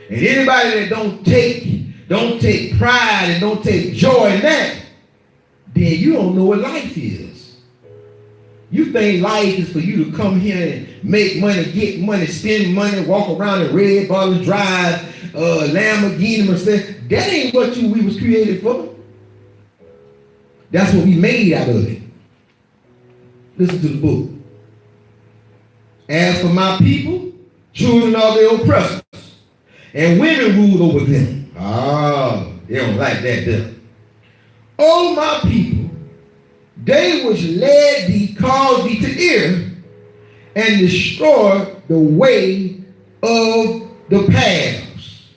[SPEAKER 1] And anybody that don't take pride and don't take joy in that, then you don't know what life is. You think life is for you to come here and make money, get money, spend money, walk around in red bottoms, drive Lamborghini, Mercedes. That ain't what we was created for. That's what we made out of it. Listen to the book. As for my people, children are their oppressors, and women rule over them. Oh, they don't like that, do they? Oh, my people, they which led thee cause thee to err, and destroy the way of the paths.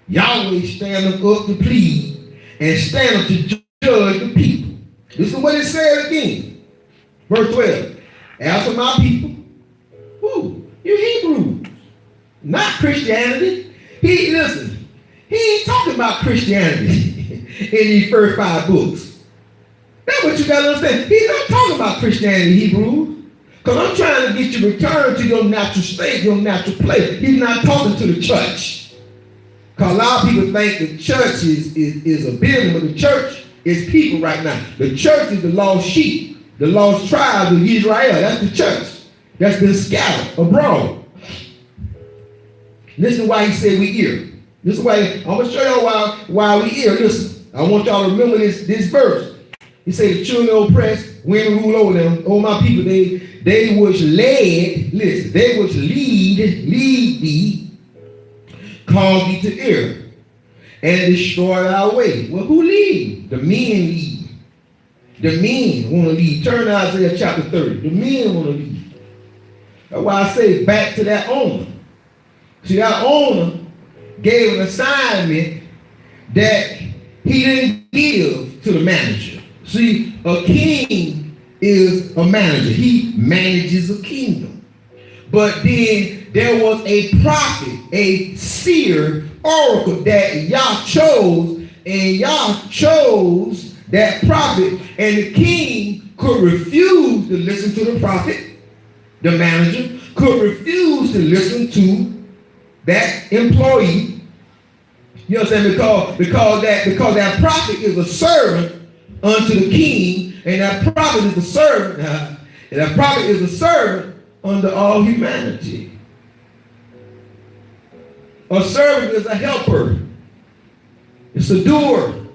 [SPEAKER 1] Yahweh standeth up to plead, and standeth to judge the people. This is what it says again. Verse 12. As for my people, who? You Hebrews, not Christianity. He ain't talking about Christianity in these first 5 books. That's what you got to understand. He's not talking about Christianity, Hebrews. Because I'm trying to get you to return to your natural state, your natural place. He's not talking to the church. Because a lot of people think the church is a building, but the church is people right now. The church is the lost sheep, the lost tribes of Israel. That's the church. That's been scattered abroad. Listen why he said we ear. This is why I'm going to show y'all why we ear. Listen, I want y'all to remember this verse. He said the children oppressed, women rule over them. Oh, my people, they which led, listen, they which lead thee, cause thee to err, and destroy our way. Well, who lead? The men lead. The men want to lead. Turn to Isaiah chapter 30. The men want to lead. That's why I say back to that owner. See, that owner gave an assignment that he didn't give to the manager. See, a king is a manager. He manages a kingdom. But then there was a prophet, a seer, oracle that Yah chose, and Yah chose that prophet, and the king could refuse to listen to the prophet. The manager could refuse to listen to that employee. You understand? Because that prophet is a servant unto the king, and that prophet is a servant. And that prophet is a servant under all humanity. A servant is a helper. It's a doer.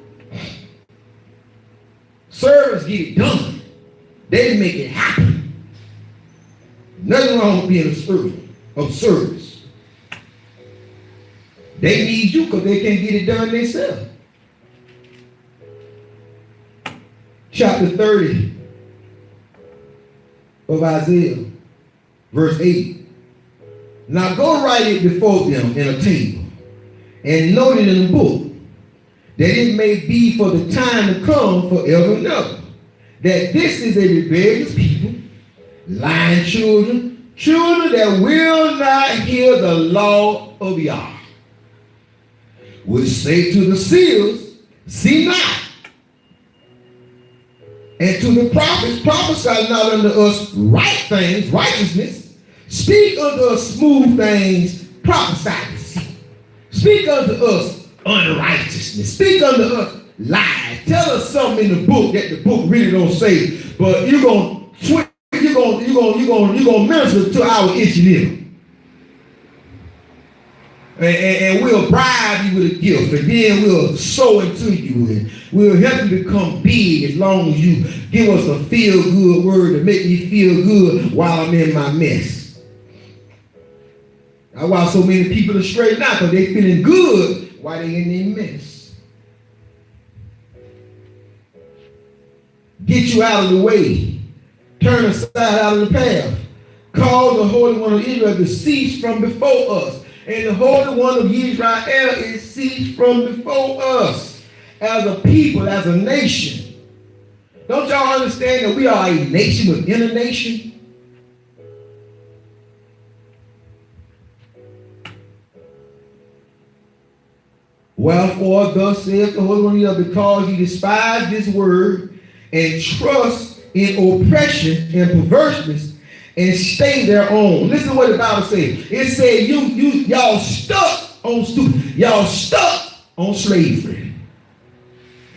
[SPEAKER 1] Servants get it done. They make it happen. Nothing wrong with being a servant of service. They need you because they can't get it done themselves. Chapter 30 of Isaiah, verse 8. Now go write it before them in a table, and note it in a book, that it may be for the time to come forever and ever, that this is a rebellious people, lying children that will not hear the law of Yah, which say to the seers, see not, and to the prophets, prophesy not unto us right things, righteousness, speak unto us smooth things, prophesy deceit, speak unto us unrighteousness, speak unto us lies, tell us something in the book that the book really don't say, but you're going to gonna minister to our issue. And we'll bribe you with a gift, and then we'll sow into you, and we'll help you become big as long as you give us a feel-good word to make me feel good while I'm in my mess. That's why so many people are straight now, because they're feeling good while they're in their mess. Get you out of the way. Turn aside out of the path. Call the Holy One of Israel to cease from before us. And the Holy One of Israel is ceased from before us as a people, as a nation. Don't y'all understand that we are a nation within a nation? Wherefore, thus saith the Holy One of Israel, because ye despise this word and trust in oppression and perverseness, and stay their own. Listen what the Bible says. It said y'all stuck on stupid. Y'all stuck on slavery.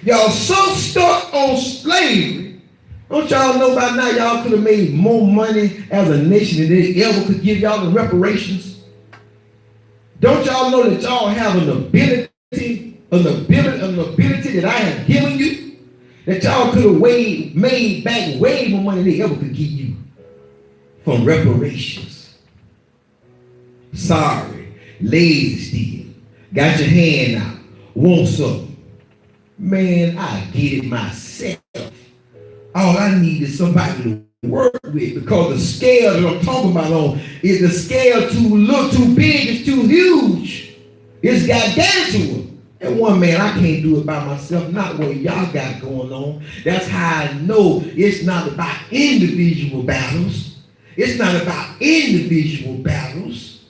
[SPEAKER 1] Y'all so stuck on slavery. Don't y'all know by now y'all could have made more money as a nation than they ever could give y'all the reparations? Don't y'all know that y'all have an ability that I have given you? That y'all could have made back way more money than they ever could give you from reparations. Sorry, lazy still, got your hand out, want something. Man, I get it myself. All I need is somebody to work with, because the scale that I'm talking about on is the scale too big, it's too huge. It's got down to it. And one man, I can't do it by myself, not what y'all got going on. That's how I know it's not about individual battles. It's not about individual battles.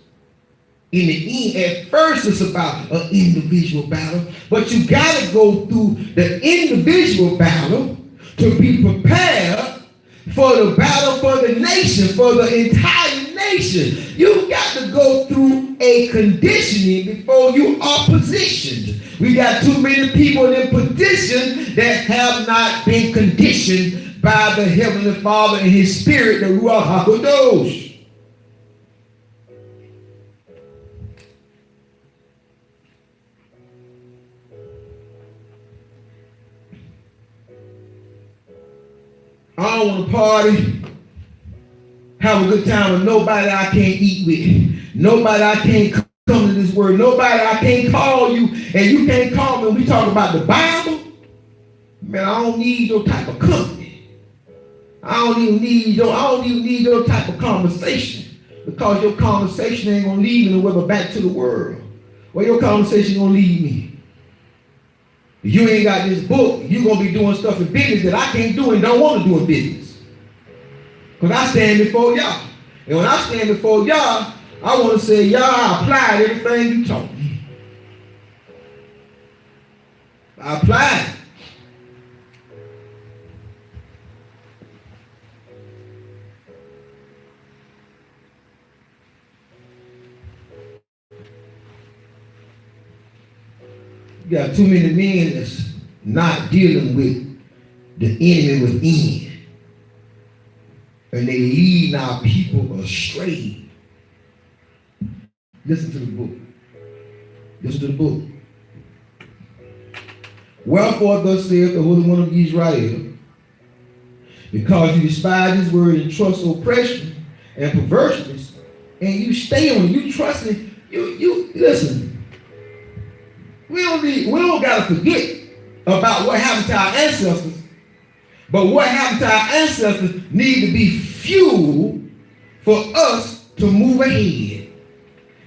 [SPEAKER 1] In the end, at first it's about an individual battle, but you got to go through the individual battle to be prepared for the battle for the nation, for the entire nation. You got to go through a conditioning before you are positioned. We got too many people in position that have not been conditioned by the Heavenly Father and His Spirit, the Ruach HaKodesh. I don't want to party, have a good time with nobody I can't eat with, nobody I can't come to this word, nobody I can't call you, and you can't call me when we talk about the Bible. Man, I don't need your type of company. I don't even need your type of conversation, because your conversation ain't gonna lead me nowhere back to the world. Well, your conversation gonna lead me. If you ain't got this book, you're gonna be doing stuff in business that I can't do and don't want to do in business. Because I stand before y'all. And when I stand before y'all, I want to say, y'all, I applied everything you taught me. I applied. You got too many men that's not dealing with the enemy within. And they lead our people astray. Listen to the book. Listen to the book. Wherefore thus saith the Holy One of Israel, because you despise His word and trust oppression and perverseness, and you stay on it, you trust it, you listen. We don't gotta forget about what happened to our ancestors, but what happened to our ancestors need to be fuel for us to move ahead.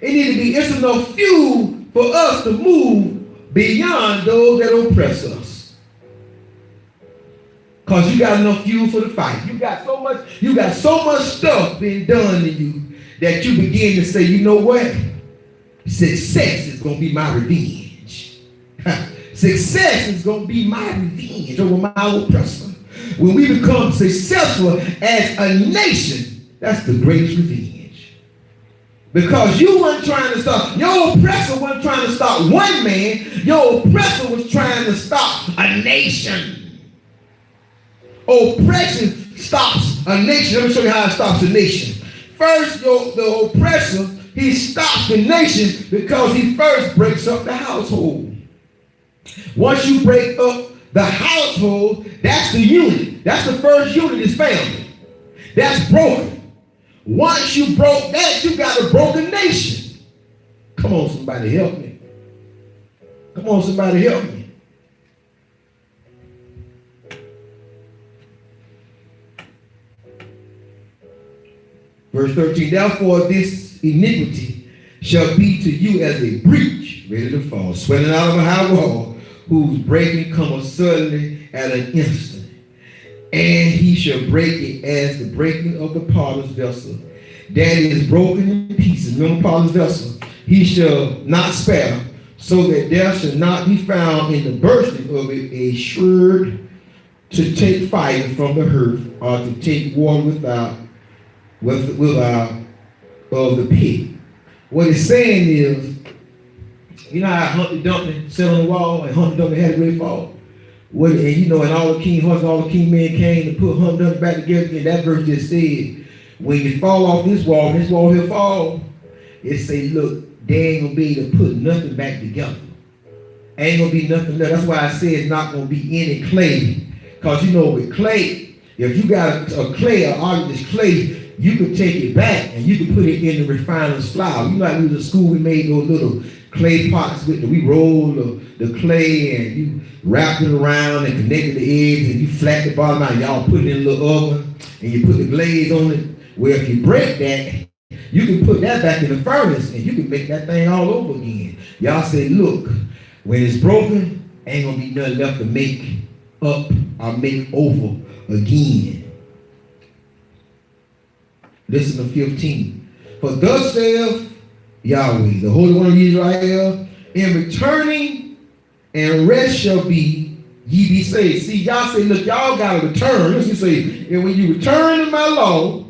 [SPEAKER 1] It need to be it's enough fuel for us to move beyond those that oppress us. Because you got enough fuel for the fight. You got so much stuff being done to you that you begin to say, you know what? Success is gonna be my revenge. Success is going to be my revenge over my oppressor. When we become successful as a nation, that's the greatest revenge. Because you weren't trying to stop, your oppressor wasn't trying to stop one man, your oppressor was trying to stop a nation. Oppression stops a nation. Let me show you how it stops a nation. First, the oppressor, he stops the nation because he first breaks up the household. Once you break up the household, that's the unit. That's the first unit is family. That's broken. Once you broke that, you got a broken nation. Come on, somebody help me. Come on, somebody help me. Verse 13, therefore this iniquity shall be to you as a breach ready to fall, swelling out of a high wall, whose breaking cometh suddenly at an instant. And he shall break it as the breaking of the potter's vessel, that is broken in pieces. Remember potter's vessel. He shall not spare, so that there shall not be found in the bursting of it a sherd to take fire from the hearth, or to take water without of the pit. What it's saying is, you know how Humpty Dumpty sat on the wall and Humpty Dumpty had a great fall? And you know, and all the king horses, all the king men came to put Humpty Dumpty back together. And that verse just said, when you fall off this wall will fall. It say, look, they ain't gonna be able to put nothing back together. Ain't gonna be nothing left. That's why I say it's not gonna be any clay. Because you know, with clay, if you got a clay, or all of this clay, you could take it back and you could put it in the refiner's flour. You know, like we was at school, we made those little clay pots with we rolled the clay and you wrapped it around and connected the eggs and you flattened the bottom out. Y'all put it in a little oven and you put the glaze on it. Well, if you break that, you can put that back in the furnace and you can make that thing all over again. Y'all say, look, when it's broken, ain't gonna be nothing left to make up or make over again. Listen to 15. For thus saith Yahweh, the Holy One of Israel, in returning and rest shall be, ye be saved. See, y'all say, look, y'all got to return. Listen, say, and when you return to my law,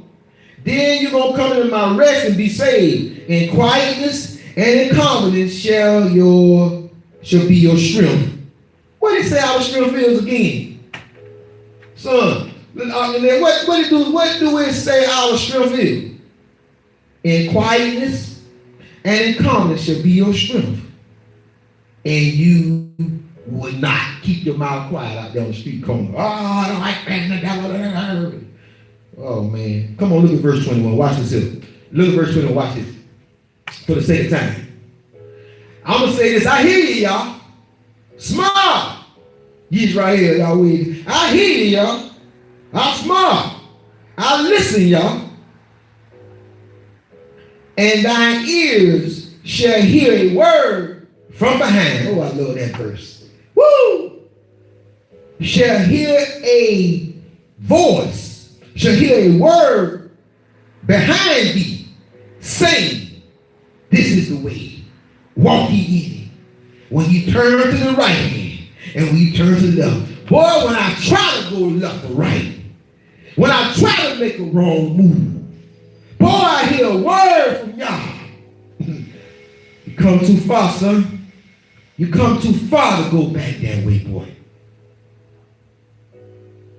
[SPEAKER 1] then you're going to come into my rest and be saved. In quietness and in confidence shall be your strength. What did it say our strength is again? Son, what do it say our strength is? In quietness and in calmness shall be your strength. And you will not keep your mouth quiet out there on the street corner. Oh, I don't like that. Oh, man. Come on, look at verse 21. Watch this here. Look at verse 21. Watch this. For the sake of time. I'm going to say this. I hear you, y'all. Smart. He's right here, y'all. I hear you, y'all. I'm smart. I listen, y'all. And thine ears shall hear a word from behind. Oh, I love that verse. Woo! Shall hear a voice, shall hear a word behind thee, saying, this is the way. Walk ye in it. When you turn to the right hand, and when you turn to the left. Boy, when I try to go left or right, when I try to make a wrong move, boy, I hear a word from y'all. You come too far, son. You come too far to go back that way, boy.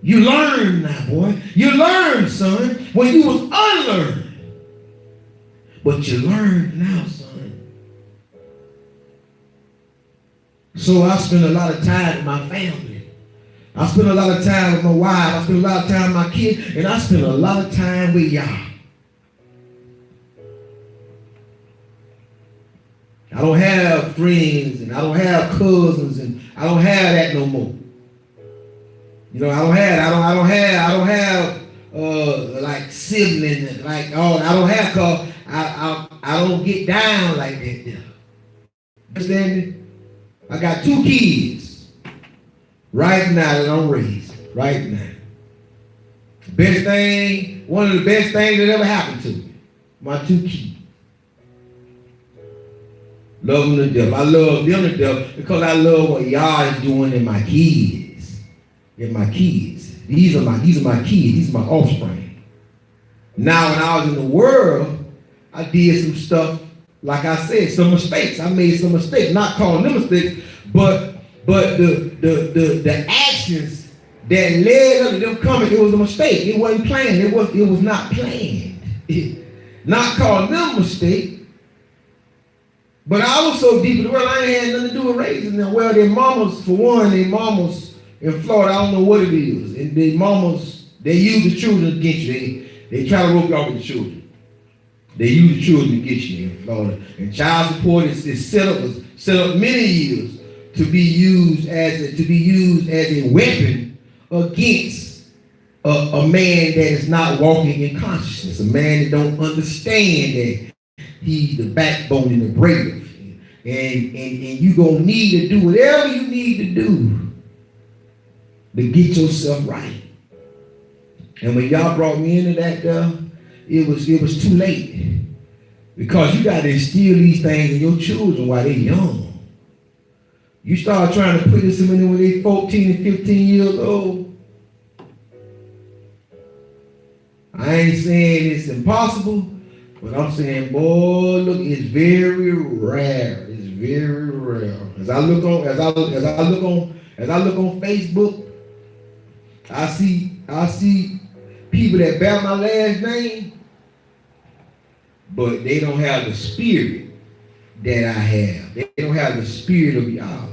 [SPEAKER 1] You learn now, boy. You learn, son, when you was unlearned. But you learn now, son. So I spend a lot of time with my family. I spend a lot of time with my wife. I spend a lot of time with my kids. And I spend a lot of time with y'all. I don't have friends and I don't have cousins and I don't have that no more. You know, I don't have like siblings, like, oh, I don't have, cause I don't get down like that. You understand me? I got 2 kids right now that I'm raising, right now. Best thing, one of the best things that ever happened to me, my 2 kids. Love them to death. I love them to death because I love what y'all is doing in my kids. In my kids. These are my kids. These are my offspring. Now when I was in the world, I did some stuff, like I said, some mistakes. I made some mistakes, not calling them mistakes, but the actions that led up to them coming, it was a mistake. It wasn't planned. It was not planned. Not calling them a mistake. But I was so deep in the world, I ain't had nothing to do with raising them. Well, their mamas, for one, their mamas in Florida, I don't know what it is. And their mamas, they use the children against you. They try to rope you off with the children. They use the children against you in Florida. And child support is set up many years to be used as a weapon against a man that is not walking in consciousness, a man that don't understand that he's the backbone and the brave. And you're going to need to do whatever you need to do to get yourself right. And when y'all brought me into that, it was too late. Because you got to instill these things in your children while they're young. You start trying to put this in them when they're 14 and 15 years old. I ain't saying it's impossible, but I'm saying, boy, look, it's very rare. It's very rare. As I look on Facebook, I see people that bear my last name, but they don't have the spirit that I have. They don't have the spirit of y'all.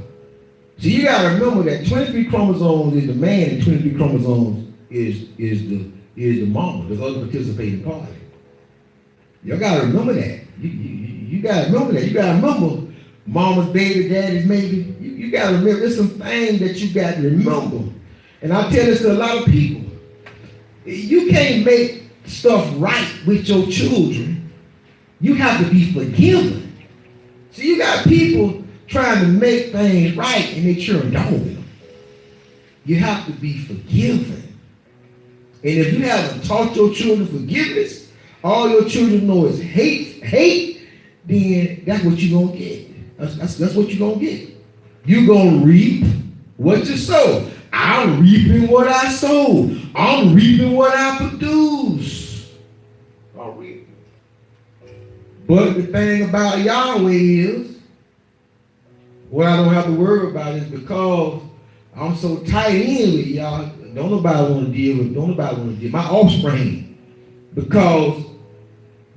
[SPEAKER 1] So you gotta remember that 23 chromosomes is the man, and 23 chromosomes is the mama, the other participating party. Y'all gotta remember that. You gotta remember that. You gotta remember mama's baby, daddy's maybe. You gotta remember. There's some things that you got to remember. And I tell this to a lot of people. You can't make stuff right with your children. You have to be forgiven. So you got people trying to make things right and they children don't. You have to be forgiven. And if you haven't taught your children forgiveness, all your children know is hate, then that's what you're going to get. That's what you're going to get. You're going to reap what you sow. I'm reaping what I sow. I'm reaping what I produce. I'm reaping. But the thing about Yahweh is, what I don't have to worry about is because I'm so tight in with y'all, don't nobody want to deal with my offspring. Because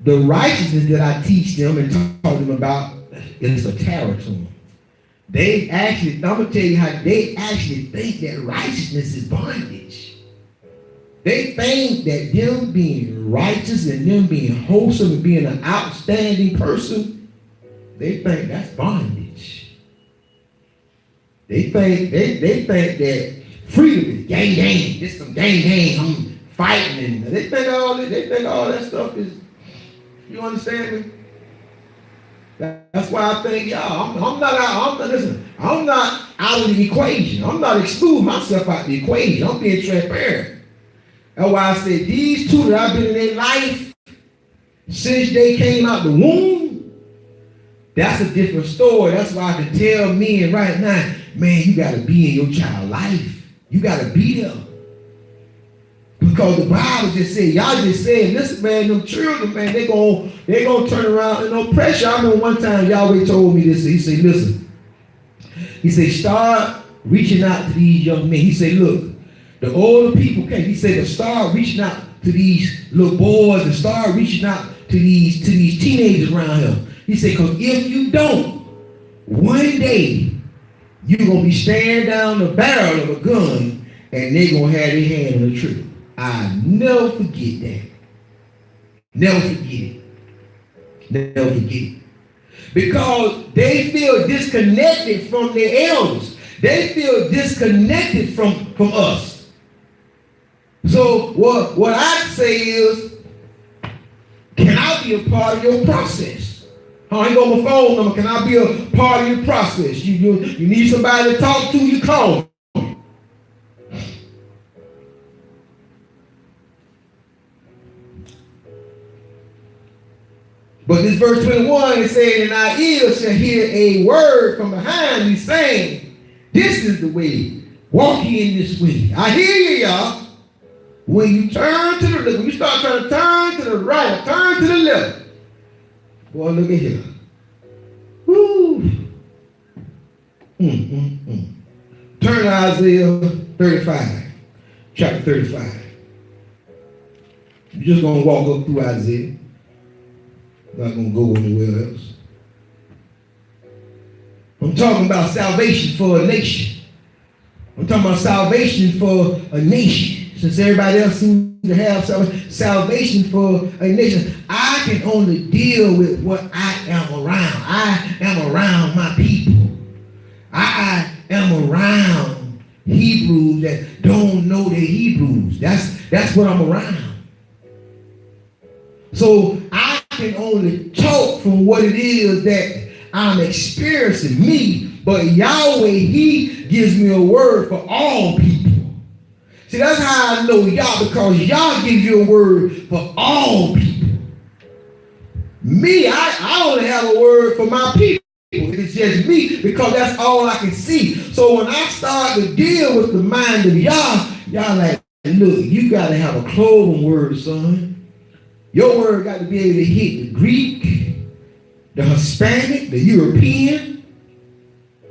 [SPEAKER 1] the righteousness that I teach them and talk them about is a terror to them. I'm going to tell you how they actually think that righteousness is bondage. They think that them being righteous and them being wholesome and being an outstanding person, they think that's bondage. They think that freedom is gang. This some gang. I'm fighting, and they think all that stuff is. You understand me? That's why I think y'all. I'm not out of the equation. I'm not excluding myself out of the equation. I'm being transparent. That's why I said these two that I've been in their life since they came out the womb. That's a different story. That's why I can tell men right now, man, you got to be in your child's life. You got to be there. Because the Bible just said, y'all just said, listen, man, them children, man, they gonna turn around and no pressure. I remember one time Yahweh told me this. He said, listen. He said, start reaching out to these young men. He said, look, the older people came. He said, start reaching out to these little boys and start reaching out to these teenagers around here. He said, because if you don't, one day you're going to be staring down the barrel of a gun and they're going to have their hand on the trigger. I never forget that. Never forget it. Never forget it. Because they feel disconnected from their elders. They feel disconnected from us. So what I say is, can I be a part of your process? I ain't got my phone number. Can I be a part of your process? You need somebody to talk to, you call. But this verse 21, it said, and our ears shall hear a word from behind me saying, this is the way, walk ye in this way. I hear you, y'all. When you turn to the left, when you start trying to turn to the right, or turn to the left, boy, look at here. Woo. Turn to Isaiah 35. chapter 35. You're just going to walk up through Isaiah. Not going to go anywhere else. I'm talking about salvation for a nation. I'm talking about salvation for a nation. Since everybody else seems to have salvation for a nation, I can only deal with what I am around. I am around my people. I am around Hebrews that don't know they're Hebrews. That's what I'm around. So I can only talk from what it is that I'm experiencing, me, but Yahweh, he gives me a word for all people. See, that's how I know Yah, because Yah gives you a word for all people. Me, I only have a word for my people. It's just me, because that's all I can see. So when I start to deal with the mind of Yah, Yah like, look, you got to have a clothing word, son. Your word got to be able to hit the Greek, the Hispanic, the European.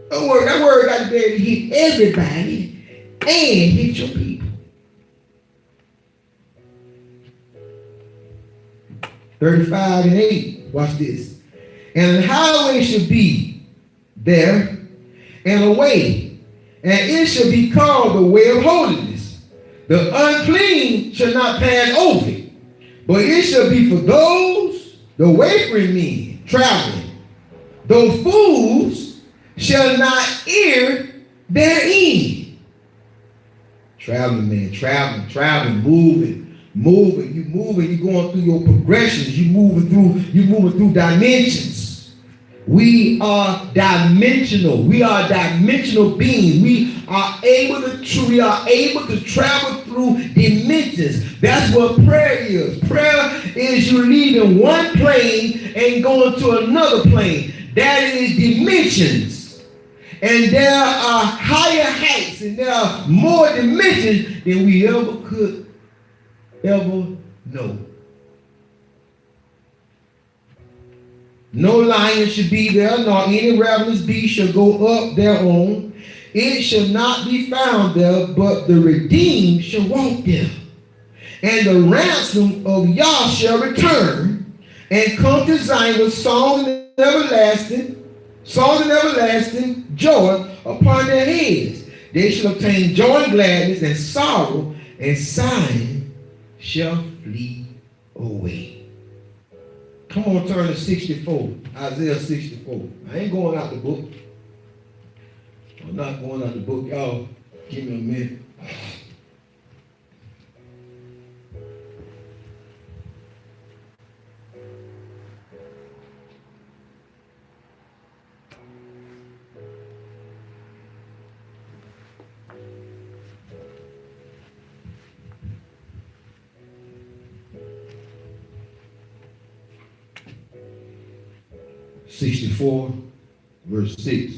[SPEAKER 1] That word got to be able to hit everybody and hit your people. 35:8. Watch this. And an highway should be there, and a way, and it shall be called the way of holiness. The unclean shall not pass over it. But it shall be for those, the wayfaring men, traveling. Those fools shall not err therein. Traveling, man, traveling, moving. You moving, you going through your progressions, you moving through dimensions. We are dimensional. We are dimensional beings. We are able to travel through dimensions. That's what prayer is. Prayer is you leaving one plane and going to another plane. That is dimensions. And there are higher heights and there are more dimensions than we ever could ever know. No lion should be there, nor any ravenous beast shall go up thereon. It shall not be found there, but the redeemed shall walk there. And the ransom of Yah shall return, and come to Zion with songs and everlasting joy upon their heads. They shall obtain joy and gladness, and sorrow and sighing shall flee away. Come on, turn to 64, Isaiah 64. I ain't going out the book. I'm not going out the book. Y'all, give me a minute. Verse 6.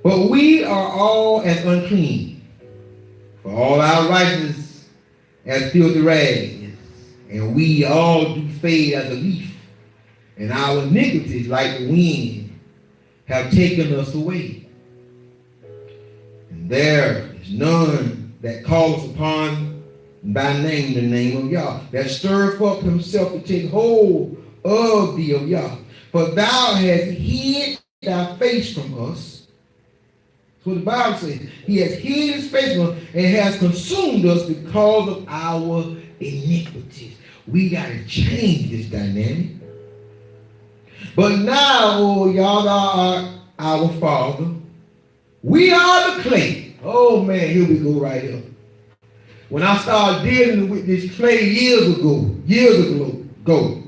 [SPEAKER 1] But we are all as unclean, for all our righteousness as filthy rags, and we all do fade as a leaf, and our iniquities like the wind have taken us away. And there is none that calls upon by name the name of Yah, that stirreth up himself to take hold of thee, of Yah. For thou hast hid thy face from us. That's what the Bible says. He has hid his face from us and has consumed us because of our iniquities. We got to change this dynamic. But now, oh, y'all are our Father. We are the clay. Oh, man, here we go right here. When I started dealing with this clay years ago,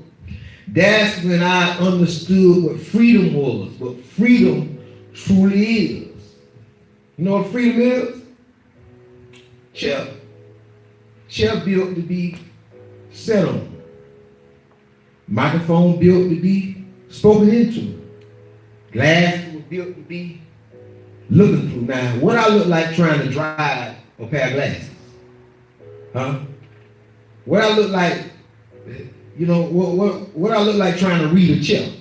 [SPEAKER 1] that's when I understood what freedom was, what freedom truly is. You know what freedom is? Chair built to be sat on. Microphone built to be spoken into. Glass was built to be looking through. Now, what I look like trying to drive a pair of glasses? Huh? What I look like, you know, what I look like trying to read a check?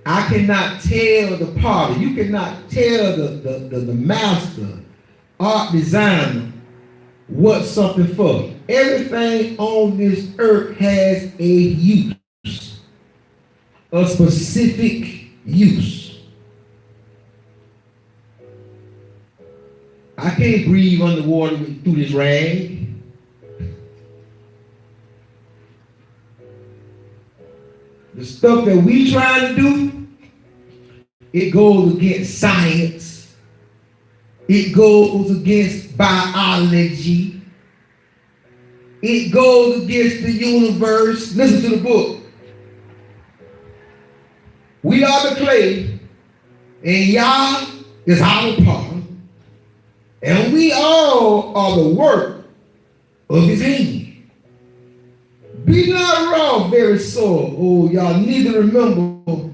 [SPEAKER 1] I cannot tell the potter. You cannot tell the master art designer what something for. Everything on this earth has a use, a specific use. I can't breathe underwater through this rag. The stuff that we try to do, it goes against science. It goes against biology. It goes against the universe. Listen to the book. We are the clay, and Yah is our potter, and we all are the work of his hand. Be not wrong, very sore, oh y'all, neither remember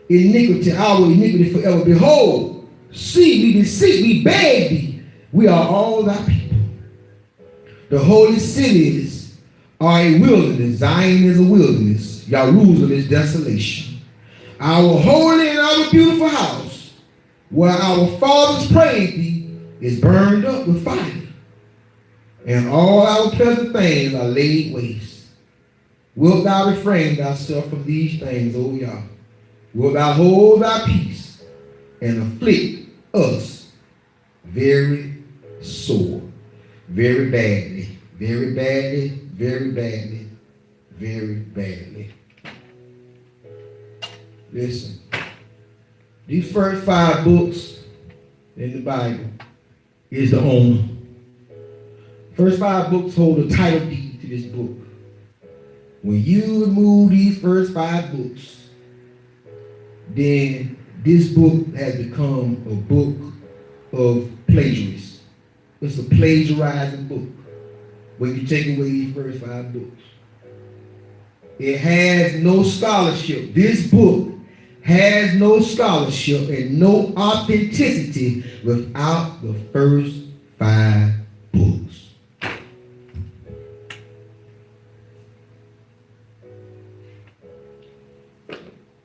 [SPEAKER 1] iniquity, our iniquity forever. Behold, see, we beseech, we beg thee, we are all thy people. The holy cities are a wilderness, Zion is a wilderness, Jerusalem is desolation. Our holy and our beautiful house, where our fathers prayed thee, is burned up with fire, and all our pleasant things are laid waste. Wilt thou refrain thyself from these things, O Yah? Wilt thou hold thy peace and afflict us very sore, very badly, very badly, very badly, very badly. Listen, these first 5 books in the Bible is the owner. First 5 books hold a title deed to this book. When you remove these first 5 books, then this book has become a book of plagiarism. It's a plagiarizing book when you take away these first 5 books. It has no scholarship. This book has no scholarship and no authenticity without the first 5 books.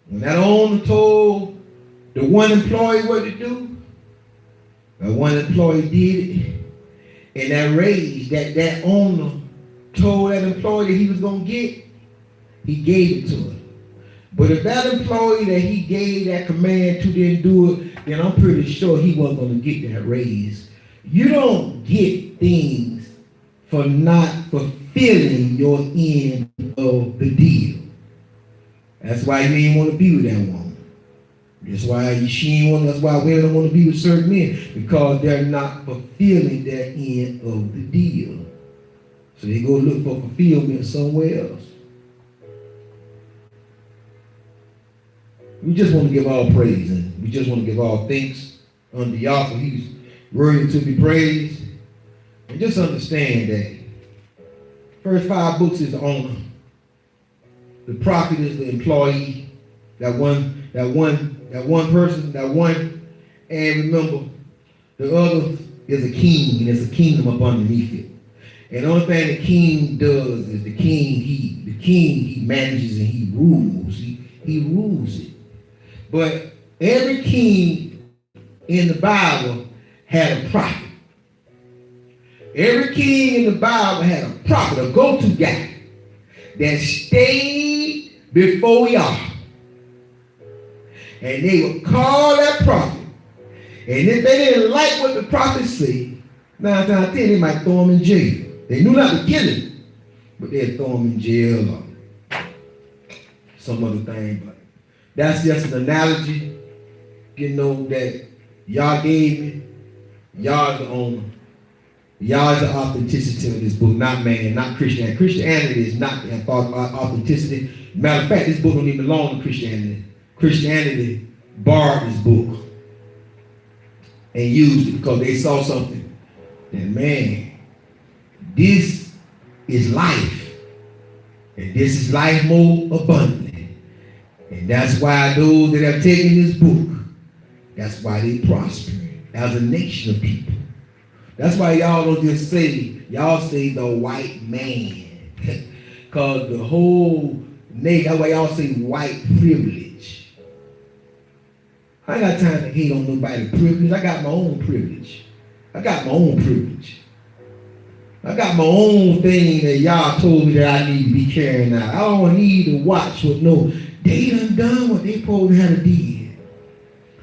[SPEAKER 1] When that owner told the one employee what to do, the one employee did it, and that raise that owner told that employee that he was going to get, he gave it to him. But if that employee that he gave that command to didn't do it, then I'm pretty sure he wasn't going to get that raise. You don't get things for not fulfilling your end of the deal. That's why you ain't want to be with that woman. That's why that's why women don't want to be with certain men, because they're not fulfilling their end of the deal. So they go look for fulfillment somewhere else. We just want to give all praise, and we just want to give all thanks unto Yah, for he's worthy to be praised. And just understand that first 5 books is the owner. The prophet is the employee, that one person, and remember, the other is a king, and there's a kingdom up underneath it. And the only thing the king does is the king he manages and he rules. He rules it. But every king in the Bible had a prophet. Every king in the Bible had a prophet, a go-to guy that stayed before Yah. And they would call that prophet. And if they didn't like what the prophet said, 9 times out of 10, they might throw him in jail. They knew not to kill him, but they'd throw him in jail or some other thing. But that's just an analogy, that Yah gave me. Yah is the owner. Yah is the authenticity of this book, not man, not Christianity. Christianity is not the authenticity. Matter of fact, this book don't even belong to Christianity. Christianity borrowed this book and used it because they saw something that, man, this is life. And this is life more abundantly. And that's why those that have taken this book, that's why they prosper as a nation of people. That's why y'all don't just say, y'all say the white man. Because the whole nation, that's why y'all say white privilege. I ain't got time to hate on nobody's privilege. I got my own privilege. I got my own privilege. I got my own thing that y'all told me that I need to be carrying out. I don't need to watch what they done what they supposed to have did.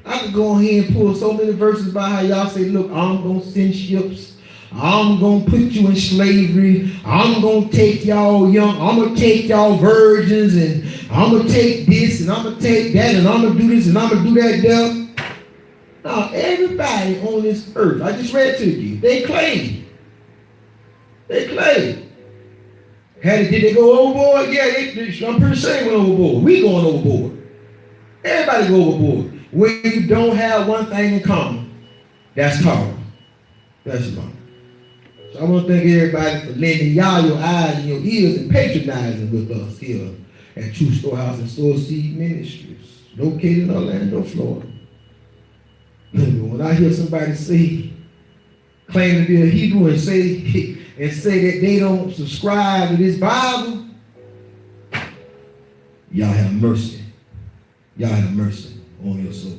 [SPEAKER 1] I could go ahead and pull so many verses about how y'all say, look, I'm going to send ships. I'm going to put you in slavery. I'm going to take y'all young. I'm going to take y'all virgins, and I'm going to take this, and I'm going to take that, and I'm going to do this, and I'm going to do that there. Now, everybody on this earth, I just read to you, they claim. They claim. Did they go overboard? Yeah, I'm pretty sure they went overboard. We going overboard. Everybody go overboard. When you don't have one thing in common, that's Torah. That's wrong. So I want to thank everybody for lending y'all your eyes and your ears and patronizing with us here at True Storehouse and Soul Seed Ministries, located in Orlando, Florida. When I hear somebody claim to be a Hebrew and say that they don't subscribe to this Bible, y'all have mercy. Y'all have mercy on your soul.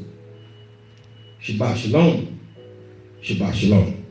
[SPEAKER 1] Shabbat shalom. Shabbat shalom.